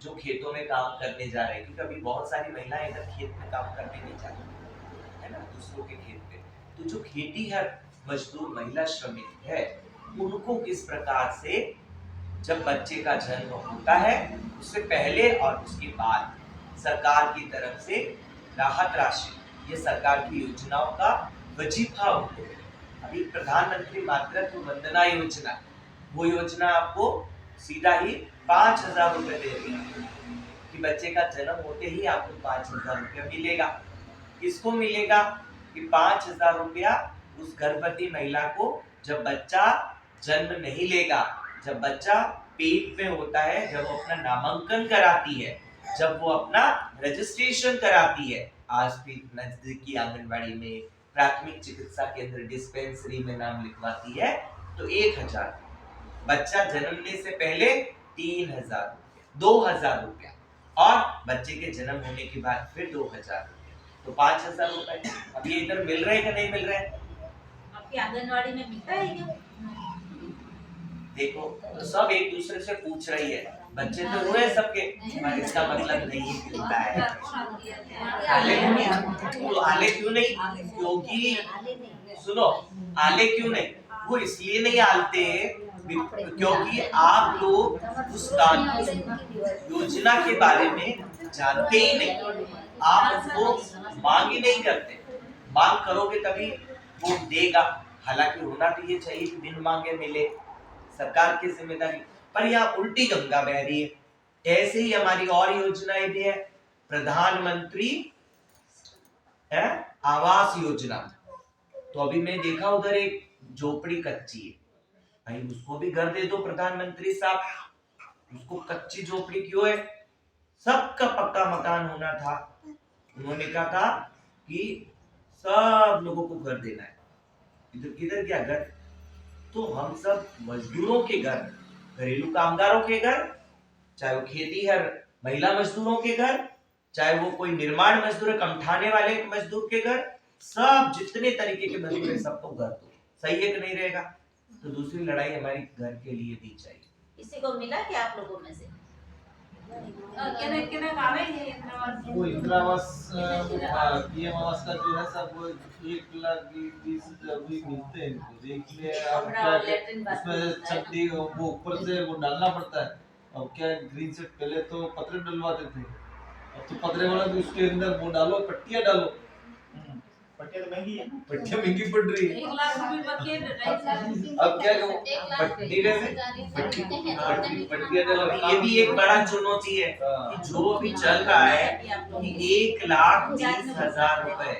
जो खेतों में काम करने जा रहे हैं, क्योंकि अभी बहुत सारी महिलाएं इधर खेत में काम करने नहीं जाती है ना, दूसरों के खेत पे, तो जो खेती है मजदूर महिला श्रमिक है, उनको किस प्रकार से जब बच्चे का जन्म होता है उससे पहले और उसके बाद सरकार की तरफ से राहत राशि, ये सरकार की योजनाओं का वजीफा होते हैं। अभी प्रधानमंत्री मातृत्व वंदना योजना, वो योजना आपको सीधा ही 5000 रुपए दे रही है कि बच्चे का जन्म होते ही आपको 5000 रुपया मिलेगा। किसको मिलेगा? कि 5000 रुपया उस गर्भवती महिला को जब बच्चा जन्म नहीं लेगा, जब बच्चा पेट में होता है, जब वो अपना नामांकन कराती है, जब वो अपना रजिस्ट्रेशन कराती है, आज भी नजदीकी आंगनबाड़ी में, प्राथमिक चिकित्सा केंद्र, डिस्पेंसरी में नाम लिखवाती है, तो 1000, बच्चा जन्मने से पहले 3000 रुपया, 2000 रुपया, और बच्चे के जन्म होने के बाद फिर 2000 रुपया, तो 5000 रुपए। अब ये इधर मिल रहे हैं कि नहीं मिल रहे हैं? आपकी आंगनवाड़ी में मिलता है क्या? देखो, तो सब एक दूसरे से पूछ रही है, बच्चे तो हुए सबके, पर इसका मतलब नहीं मिलता है। आले क्यों नहीं? तो आले क्यों नहीं? क्योंकि सुनो, आले क्यों नहीं? वो इसलिए नहीं आलते क्योंकि आप लोग उस योजना के बारे में जानते ही नहीं, आप उसको मांग ही नहीं करते। मांग करोगे तभी वो देगा, हालांकि होना तो ये चाहिए कि बिन मांगे मिले, सरकार की जिम्मेदारी, पर यहाँ उल्टी गंगा बह रही है। ऐसे ही हमारी और योजनाएं भी है, प्रधानमंत्री आवास योजना, तो अभी मैं देखा उधर एक झोपड़ी कच्ची है, भाई उसको भी घर दे दो प्रधानमंत्री साहब। उसको कच्ची झोपड़ी क्यों है? सबका पक्का मकान होना था, उन्होंने कहा था कि सब लोगों को घर देना है। इधर किधर गया घर? तो हम सब मजदूरों के घर, घरेलू कामगारों के घर, चाहे वो खेती है महिला मजदूरों के घर, चाहे वो कोई निर्माण मजदूर है, कमठाने वाले मजदूर के घर, सब जितने तरीके के मजदूर है सबको घर दो। सही है कि नहीं रहेगा? तो दूसरी लड़ाई हमारी घर के लिए भी चाहिए। किसी को मिला क्या आप लोगों में से? वो इंदिरा आवास पीएम आवास का जो है सब वो 1,20,000 भी मिलते हैं इनको देखिए अब क्या उसमें छत्ती वो ऊपर से वो डालना पड़ता है। अब क्या ग्रीन सेट पहले तो पत्रे डलवाते थे, अब तो पत्रे वाला भी उसके अंदर वो डालो पट्टियां डालो। पट्टियां तो महंगी है। पट्टियां महंगी पड़ रही है। 1 लाख रुपए बाकी अब क्या करो 1,20,000 पट्टियां डालो। ये भी एक बड़ा चुनौती है कि जो अभी चल रहा है कि 1,20,000 रुपए,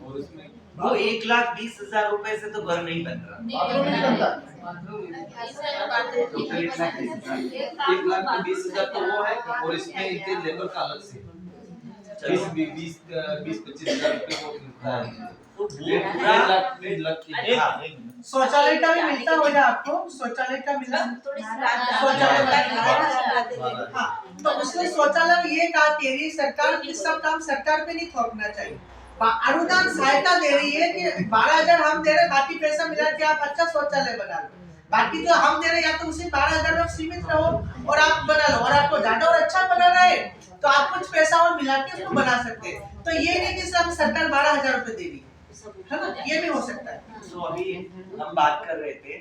और उसमें वो 1,20,000 रुपए से तो घर नहीं बन रहा। बाथरूम नहीं बनता। टोटल 1,20,000 तो वो है, और इसमें इनके लेबर का अलग से 20-25 हजार रुपए वो मिलता है। तो वो पूरा 1,00,000 हाँ, शौचालय का भी मिलता होगा आपको, शौचालय का मिला। थोड़ी सी हाँ, तो उसने शौचालय में ये कहा कि यदि सरकार ये सब काम सरकार पे नहीं थोपना चाहिए। अनुदान सहायता दे रही है कि 12,000 हम दे रहे, बाकी पैसा मिला के आप अच्छा शौचालय बना लो। बाकी जो हम दे रहे या तो उसी 12,000 में सीमित रहो और आप बना लो, और आपको ज्यादा और अच्छा बनाना है तो आप कुछ पैसा और मिला के उसको बना सकते हैं। तो ये नहीं कि सब सरकार 12,000 रुपए दे रही है ना, ये भी हो सकता है। तो अभी हम बात कर रहे थे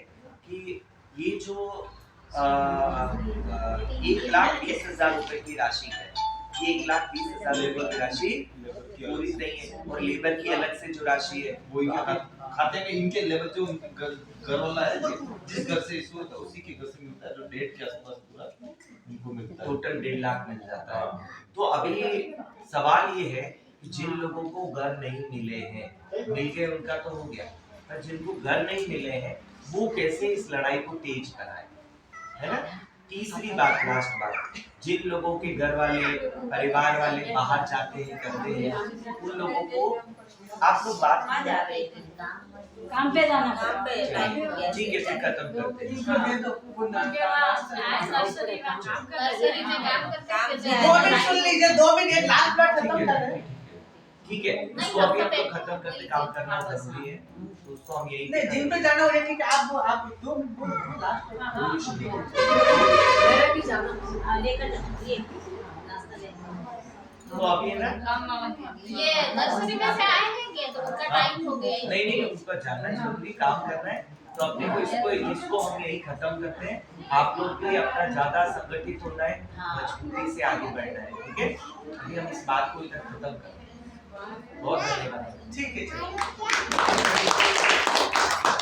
कि ये जो 1,20,000 रुपए की राशि है, ये 1,20,000 रुपए की राशि पूरी नहीं है, और लेबर की अलग से जो राशि है वो इनके खाते में इनके लेबर जो घर वाला है जिस घर से इशू होता है उसी के घर से मिलता है, जो डेट के आसपास पूरा इनको मिलता है। टोटल 1.5 लाख मिल जाता है। तो अभी सवाल ये है कि जिन लोगों को घर नहीं मिले हैं, मिल गए उनका तो हो गया, पर जिनको घर नहीं मिले हैं वो कैसे इस लड़ाई को तेज कराए, है ना। तीसरी बात, लास्ट बात, जिन लोगों के घर वाले परिवार वाले बाहर जाते हैं करते हैं, उन लोगों को आप लोग बात कहाँ जा रहे थे? काम पे जाना काम पे टाइम हो गया। ठीक है फिर खत्म करते हैं। नर्सरी में काम करते काम से 2 मिनट सुन लीजिए, 2 मिनट, एक लास्ट बार खत्म कर रहे हैं। ठीक है, उसको अभी हम लोग खत्म करके काम करना जरूरी है, तो उसको हम यही नहीं, जिन पे जाना हो ये ठीक है, आप 2 मिनट बोलो लास्ट में। लेकर ये नाश्ता लेकर। तो अभी है ना, ये नर्सरी में से आए हैं क्या? तो उनका टाइम हो गया है। नहीं उसका जानना जरूरी, काम करना है, तो अपने को इसको हम यही खत्म करते हैं। आप लोग भी अपना ज्यादा संगठित होना है, मजबूती से आगे बढ़ना है, ठीक है। अभी हम इस बात को इधर खत्म करते हैं। बहुत धन्यवाद। ठीक है,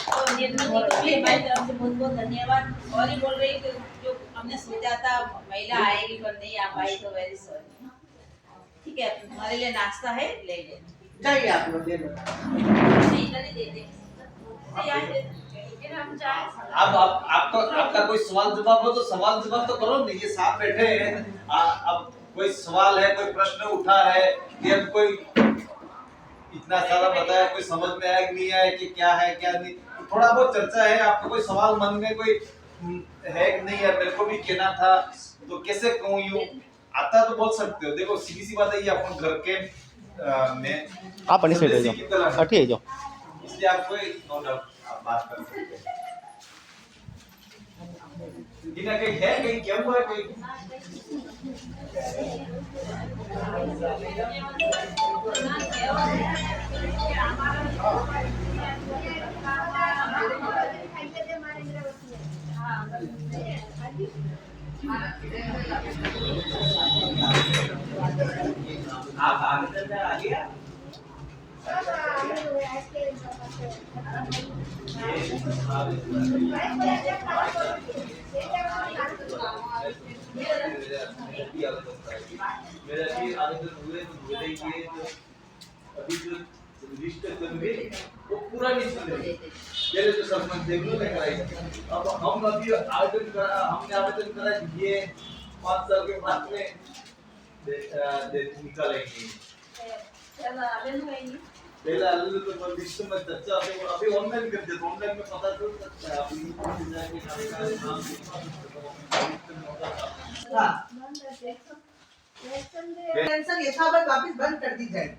तो निर्मल जी को भी हमारी तरफ से बहुत बहुत धन्यवाद। और ही बोल रही कि जो हमने सोचा था महिला आएगी पर नहीं आ पाई, तो वेरी सॉरी। ठीक है, तुम्हारे लिए नाश्ता है, ले ले। चाहिए आप लोग ले लो। नहीं, इधर ही दे दे। फिर हम जाए। अब आपका कोई सवाल जवाब हो तो सवाल जवाब तो करो, नहीं ये साथ बैठे हैं। अब कोई सवाल है, कोई प्रश्न उठा है कि अब कोई इतना सारा बताया, कोई समझ में आया कि नहीं आया कि क्या है क्या नहीं, तो थोड़ा बहुत चर्चा है। आपको कोई सवाल मन में कोई है कि नहीं यार मेरे को भी कहना था तो कैसे कहूँ, यूँ आता तो बोल सकते हो। देखो सीधी सी बात है, ये अपन घर के में आप अपनी साइड सदस्य की तरह है। ठीक है, जाओ। इसलिए आप कोई नो डाउट आप बात कर सकते हैं। बिना कहीं है कहीं क्या हुआ है कहीं आप आगे आ गया। मेरा भी आवेदन हुए तो बोले कि अभी जो लिस्ट करेंगे वो पूरा लिस्ट करेंगे। पहले तो सरपंच देवलो ने कराई, अब हम अभी आवेदन करा, हमने आवेदन करा कि ये 5 साल के बाद में निकालेंगे। पहले आलू तो लिस्ट में चर्चा अभी ऑनलाइन कर देते, ऑनलाइन में पता चल सकता है। अभी पेंशन यथावत वापस बंद कर दी जाएगी।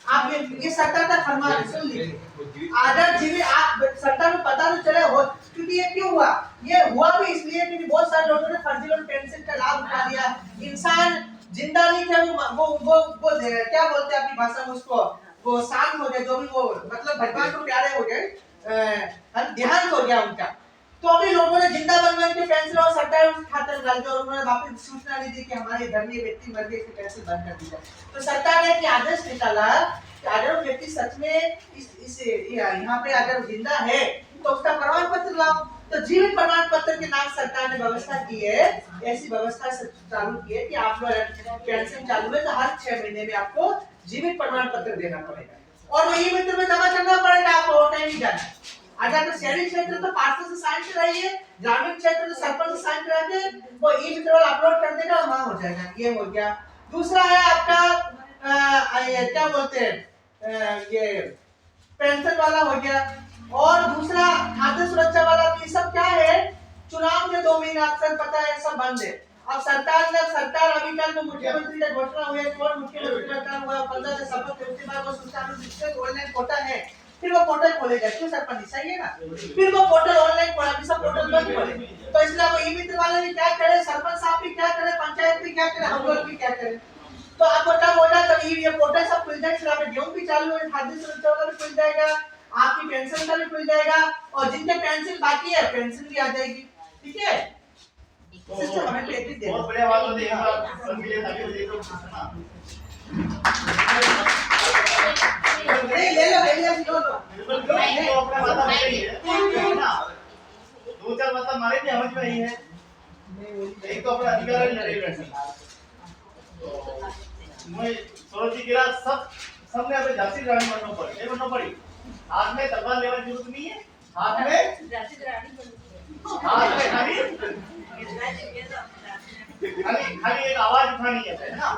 आप ये सरकार का फरमान सुन लीजिए। आदर जीवी आप सरकार को पता तो चले हो, क्योंकि ये क्यों हुआ, ये हुआ भी इसलिए क्योंकि बहुत सारे लोगों ने फर्जी लोन पेंशन का लाभ उठा लिया। इंसान जिंदा नहीं थे, वो क्या बोलते हैं अपनी भाषा में उसको, वो शांत हो गए, जो भी वो मतलब भगवान को प्यारे हो गए, ध्यान हो गया उनका। तो अभी लोगों ने जिंदा बनने के पेंशन और सरकार उसके खाते में डाल दिया और उन्होंने वापस सूचना नहीं दी कि हमारे घर में व्यक्ति मर गए, इसकी पेंशन बंद कर दी जाए। तो सरकार ने एक आदेश निकाला कि अगर व्यक्ति सच में इस यहाँ पे अगर जिंदा है तो उसका प्रमाण पत्र लाओ। तो जीवित प्रमाण पत्र के नाम सरकार ने व्यवस्था की है, ऐसी व्यवस्था चालू की है कि आप लोग पेंशन चालू है तो हर 6 महीने में आपको जीवित प्रमाण पत्र देना पड़ेगा और वो ई मित्र में जमा करना पड़ेगा, आपको और टाइम नहीं जाना। अगर तो शहरी क्षेत्र तो पार्षद से साइन कराइए, ग्रामीण क्षेत्र तो सरपंच से साइन करा के वो ई मित्र वाला अपलोड कर देगा और वहां हो जाएगा। ये हो गया। दूसरा है आपका क्या बोलते हैं ये पेंशन वाला हो गया। और दूसरा खाद्य सुरक्षा वाला। ये सब क्या है, चुनाव के 2 महीने अक्सर पता है सब बंद है। अब सरकार अभी कल तो मुख्यमंत्री का घोषणा हुई है, कौन मुख्यमंत्री का काम हुआ 15 से शपथ के उसके बाद वो सुचारू रूप से ऑनलाइन पोर्टल है, फिर वो पोर्टल खोलेगा। क्यों सरपंच, सही है ना? फिर वो पोर्टल ऑनलाइन खोला, अभी सब पोर्टल बंद खोले। तो इसलिए वो ई मित्र वाले भी क्या करे, सरपंच साहब भी क्या करे, पंचायत भी क्या करे, हम लोग भी क्या करें। तो आपको तब हो जाए तब ये पोर्टल सब खुल जाए, फिर आप गेहूं भी चालू है, खाद्य सुरक्षा वाला भी खुल जाएगा, आपकी पेंशन का भी खुल जाएगा और जिनके पेंशन बाकी है पेंशन भी आ जाएगी। ठीक है, सिस्टम हमें पैकेज दे। बहुत बढ़िया बात होती है, सब मिले ताकि वो देखो ना। नहीं ले लो बिल्कुल तो अपना बात सही है ना, 2-4 बात हमारे भी समझ में आई है। एक तो अपना अधिकार है लड़ाई लड़ने। मैं सोच जी गिरा सबने अबे झांसी की रानी बनना पड़ी, ये बनना पड़ी। हाथ में तलवार लेने की जरूरत नहीं है, हाथ में खाली एक आवाज उठानी है ना।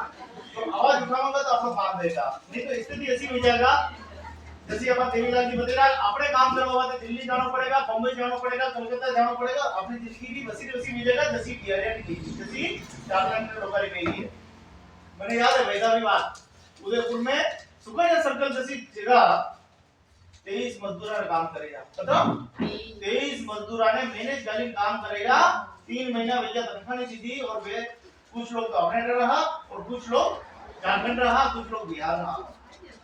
तो आवाज उठाऊंगा तो आपको काम देगा, नहीं तो स्थिति ऐसी हो जाएगा जैसे अपन देवीलाल जी बता अपने काम करवा तो दिल्ली जाना पड़ेगा, बम्बई जाना पड़ेगा, कोलकाता जाना पड़ेगा, अपनी जिंदगी भी बसी बसी मिलेगा जैसी हरियाणा जैसी झारखंड लोगों ने है। मैंने याद है वैसा भी बात, उदयपुर में सुकन्या सर्कल जैसी जगह 23 मजदूरा काम करेगा, पता 23 मजदूरा ने मैनेजकालीन काम करेगा। 3 महीना भैया तनख्वाह नहीं दी और वे कुछ लोग तो अपने रहा और कुछ लोग झारखंड रहा, कुछ लोग बिहार रहा।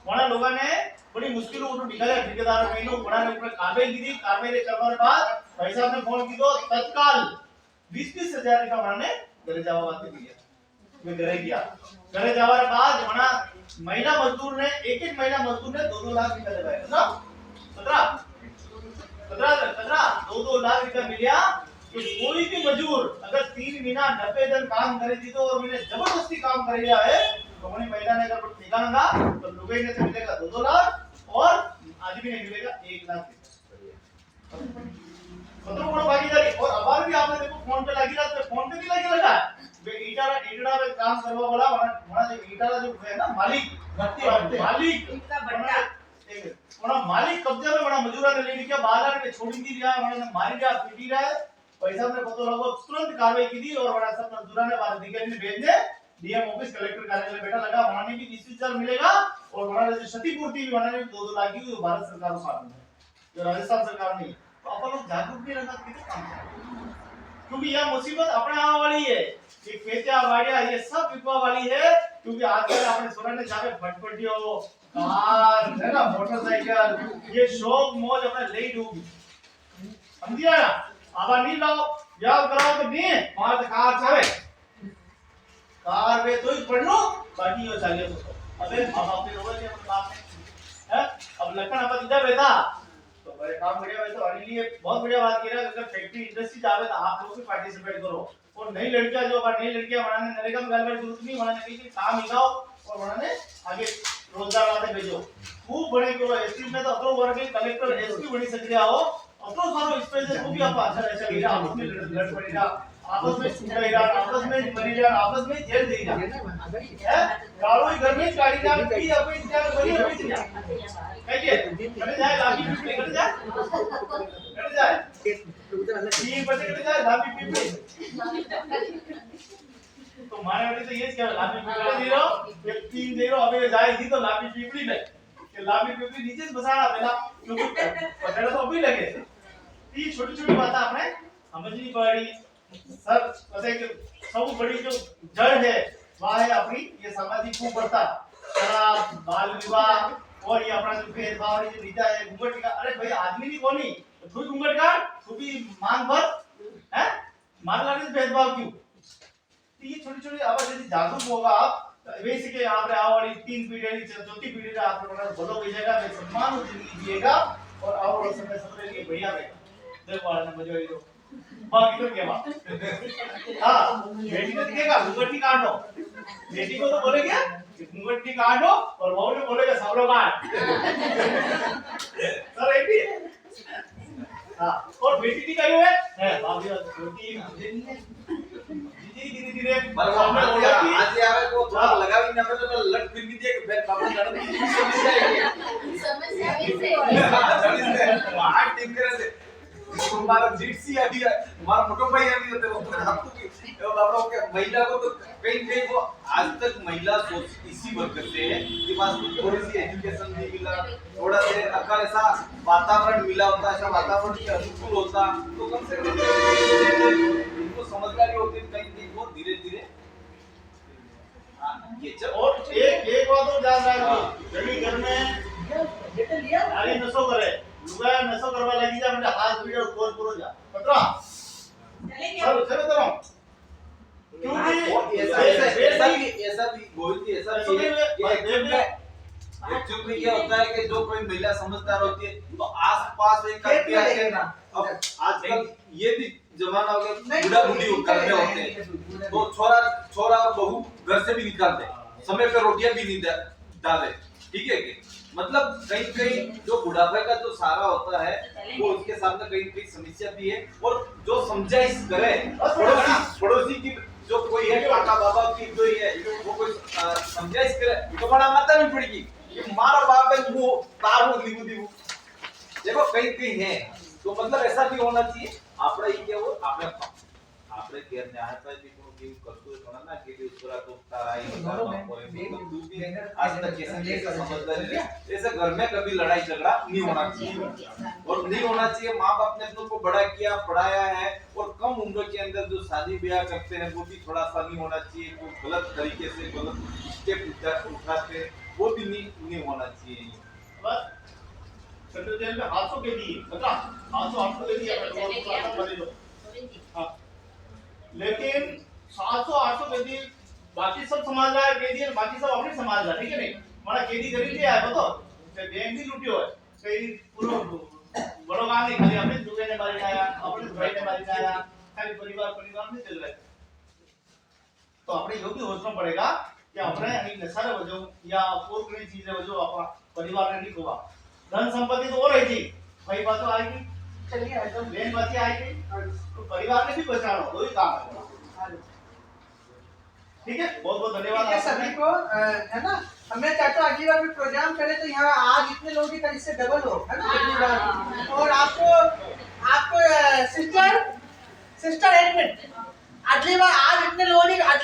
वहां लोगों ने बड़ी मुश्किल उठो निकाले, ठेकेदार महीनों वहां ने ऊपर कारवाई की, कारवाई करने के बाद भाई साहब ने फोन की तो तत्काल 20-20 हजार का वहां ने घर जावा बात दिया। वे घरे गया, घरे जावा के बाद वहां महिला मजदूर ने एक महिला मजदूर ने 2-2 लाख रुपए लगाए ना, 2-2 लाख रुपए मिला। तो कोई भी मजदूर अगर 3 महीना 90 दिन काम करे थी तो और मैंने जबरदस्ती काम करेगा है तो उन्हें महिला ने अगर निकालना तो लुगाई ने तो मिलेगा 2-2 लाख और आदमी ने मिलेगा 1 लाख। मतलब कोण भागीदारी। और अबार भी आपने देखो फोन पे लगी रहा, तो फोन पे भी लगा वे ईटा पे काम करवा वाला वहां जो ईटा जो है ना मालिक मालिक कब्जे में बड़ा मजदूरा ने ले लिया, बाहर ने छोड़ी दी रहा, वहां मारी रहा, पीटी रहा है। पैसा ने पता लगा तुरंत कार्रवाई की दी और बड़ा सब मजदूरा ने बाहर अधिकारी ने भेज दे डीएम ऑफिस कलेक्टर कार्यालय बेटा लगा, वहां ने भी 20,000 मिलेगा और वहां ने क्षतिपूर्ति भी वहां ने 2-2 लाख की भारत सरकार को साथ में जो राजस्थान सरकार ने। तो अपन लोग जागरूक नहीं रहना कितने काम करें, क्योंकि यह मुसीबत अपने आने वाली है। ये खेतिया वाड़िया ये सब बिकवा वाली है, क्योंकि आजकल अपने सोना ने जावे फटफटियो कार है ना, मोटरसाइकिल ये शौक मौज अपने ले डूबी, समझिया ना। आबा नहीं लाओ याद कराओ तो नहीं वहां से कार चाहे कार वे तो ही पढ़ लो बाकी हो चाहिए तो अबे हम अपने रोज के अपने बाप है। अब लखन अपन इधर बैठा तो बड़े काम बढ़िया है, तो अनिल ये बहुत बढ़िया बात की है। अगर फैक्ट्री इंडस्ट्री जावे तो आप लोग भी पार्टिसिपेट करो और नई लड़कियां जो नई लड़कियां बनाने नरेगा में गलबड़ जरूरत नहीं, बनाने के काम हिलाओ और बनाने आगे रोजगार वाले भेजो। खूब बड़े करो एसटी में तो अतो वर्ग के कलेक्टर एसपी बनी सकते हो अतो सारो स्पेशल को भी आप अच्छा गिरा आपस में लड़ पड़ेगा, आपस में सुनेगा, आपस में मरेगा, आपस में जेल देगा है। गाड़ो घर में गाड़ी ना की अपनी इंतजार बनी हुई है कहिए कट जाए लाठी पिपली कट जाए 3 बजे कट जाए लाठी पिपली। तो मारे वाली तो ये क्या लाठी पिपली 0 3-0 अबे जाएगी तो लाठी पिपली में कि लाठी पिपली नीचे से बसाना पहला क्योंकि पकड़ तो अभी लगे। ये छोटी-छोटी बातें आपने समझ नहीं पा रही सर पता है कि सब बड़ी जो जड़ है वह है अपनी ये सामाजिक कुप्रथा शराब बाल विवाह और ये अपना जो भेदभाव जो रीता है घूंघट का अरे भाई आदमी नहीं कोनी तू घूंघट का तू भी मांग भर है मार लाने से भेदभाव क्यों तो ये छोटी छोटी आवाज यदि जागरूक होगा आप वैसे के आप रे वाली 3 पीढ़ी चौथी पीढ़ी का आप लोग बोलो भेजेगा मैं सम्मान जिंदगी जिएगा और और समय समय के बढ़िया रहेगा देखो वाला ने मजा आई तो बाकी तो क्या बात हां बेटी को दिखेगा घूंघट नहीं काटो बेटी को तो बोलेगा कि घूंघट नहीं काटो और बहू ने बोलेगा सब लोग काट सर एक भी हां और बेटी की कही है बाप रे छोटी मुझे नहीं है धीरे-धीरे आज यार को थोड़ा लगा भी ना तो लट फिर भी दिए फिर पापा लड़ की समस्या है समस्या कैसे बाहर टिक करे थे तुम्हारा जीटसी अभी हमारा मोटो भाई अभी होते वो आपको की बाबा के महिला को तो कहीं वो आज तक महिला सोच इसी वक्त से है कि पास थोड़ी सी एजुकेशन भी मिला थोड़ा से अगर ऐसा वातावरण मिला होता ऐसा वातावरण के अनुकूल होता तो कम से कम इनको समझदारी होती कहीं वो धीरे-धीरे ये जब और एक बात और ध्यान रखो जल्दी घर में बेटे लिया नारी नशो करे लुगा नशो करवा लगी जा म्हणजे हाथ वीडियो कॉल करो जा पत्रा चलो चलो चलो क्योंकि ऐसा भी गोविंद जी ऐसा भी है एक्चुअली क्या होता है कि जो कोई महिला समझदार होती है तो आसपास एक करके आके ना अब आजकल ये भी जमाना हो गया बूढ़ा बूढ़ी करते होते हैं तो छोरा और बहू घर से भी निकालते समय पे रोटियां भी नहीं डाले ठीक है कि मतलब कहीं कहीं जो बुढ़ापे का जो सारा होता है वो उसके सामने कहीं कहीं समस्या भी है और जो समझाइश करे पड़ोसी की जो कोई है काका बाबा की जो है वो कोई समझाइश करे तो बड़ा माता में पड़ेगी कि मारा बाप है वो तार वो लीबू दीबू देखो कहीं कहीं है तो मतलब ऐसा भी होना चाहिए આપણે ઈ કેવો આપણે ઘેર ને આતા જે કોણ કેવું કરતું હોય ના કે જે છોરા તો તારાઈ બતાવવા કોઈ मतलब तू भी आज तक कैसे समझदारी है ऐसे घर में कभी लड़ाई झगड़ा नहीं होना चाहिए और नहीं होना चाहिए माँ बाप ने अपनों को बड़ा किया पढ़ाया है और कम उम्र के अंदर जो शादी ब्याह करते हैं वो भी थोड़ा सा नहीं होना चाहिए कोई गलत तरीके से गलत स्टेप उठाते वो भी नहीं होना चाहिए बस सेंट्रल जेल में 800 के दी पता 800 के दी हां लेकिन 700 के दी बाकी सब समाज रहा है केदी और बाकी सब अपने समाज रहा ठीक है नहीं हमारा केदी गरीब लिया है बताओ से बैंक भी लूटियो है कई पूरा बड़ो काम नहीं खाली अपने दुगे ने मारी आया अपने भाई ने मारी आया खाली परिवार में चल रहा है तो अपने यो भी सोचना पड़ेगा कि अपने यानी नशा रे वजह या और कोई चीज है वजह अपना परिवार ने नहीं होगा धन संपत्ति तो और है जी भाई बात तो आएगी चलिए एकदम बहन बातें आएगी तो परिवार ने भी बचाना वही काम है ठीक है बहुत बहुत धन्यवाद ठीक है सभी को है ना हमें चाहते हो अगली बार भी प्रोग्राम करें तो यहाँ आज इतने लोगों की तरह इससे डबल हो है ना अगली बार और आपको सिस्टर एक मिनट अगली बार आज इतने लोगों की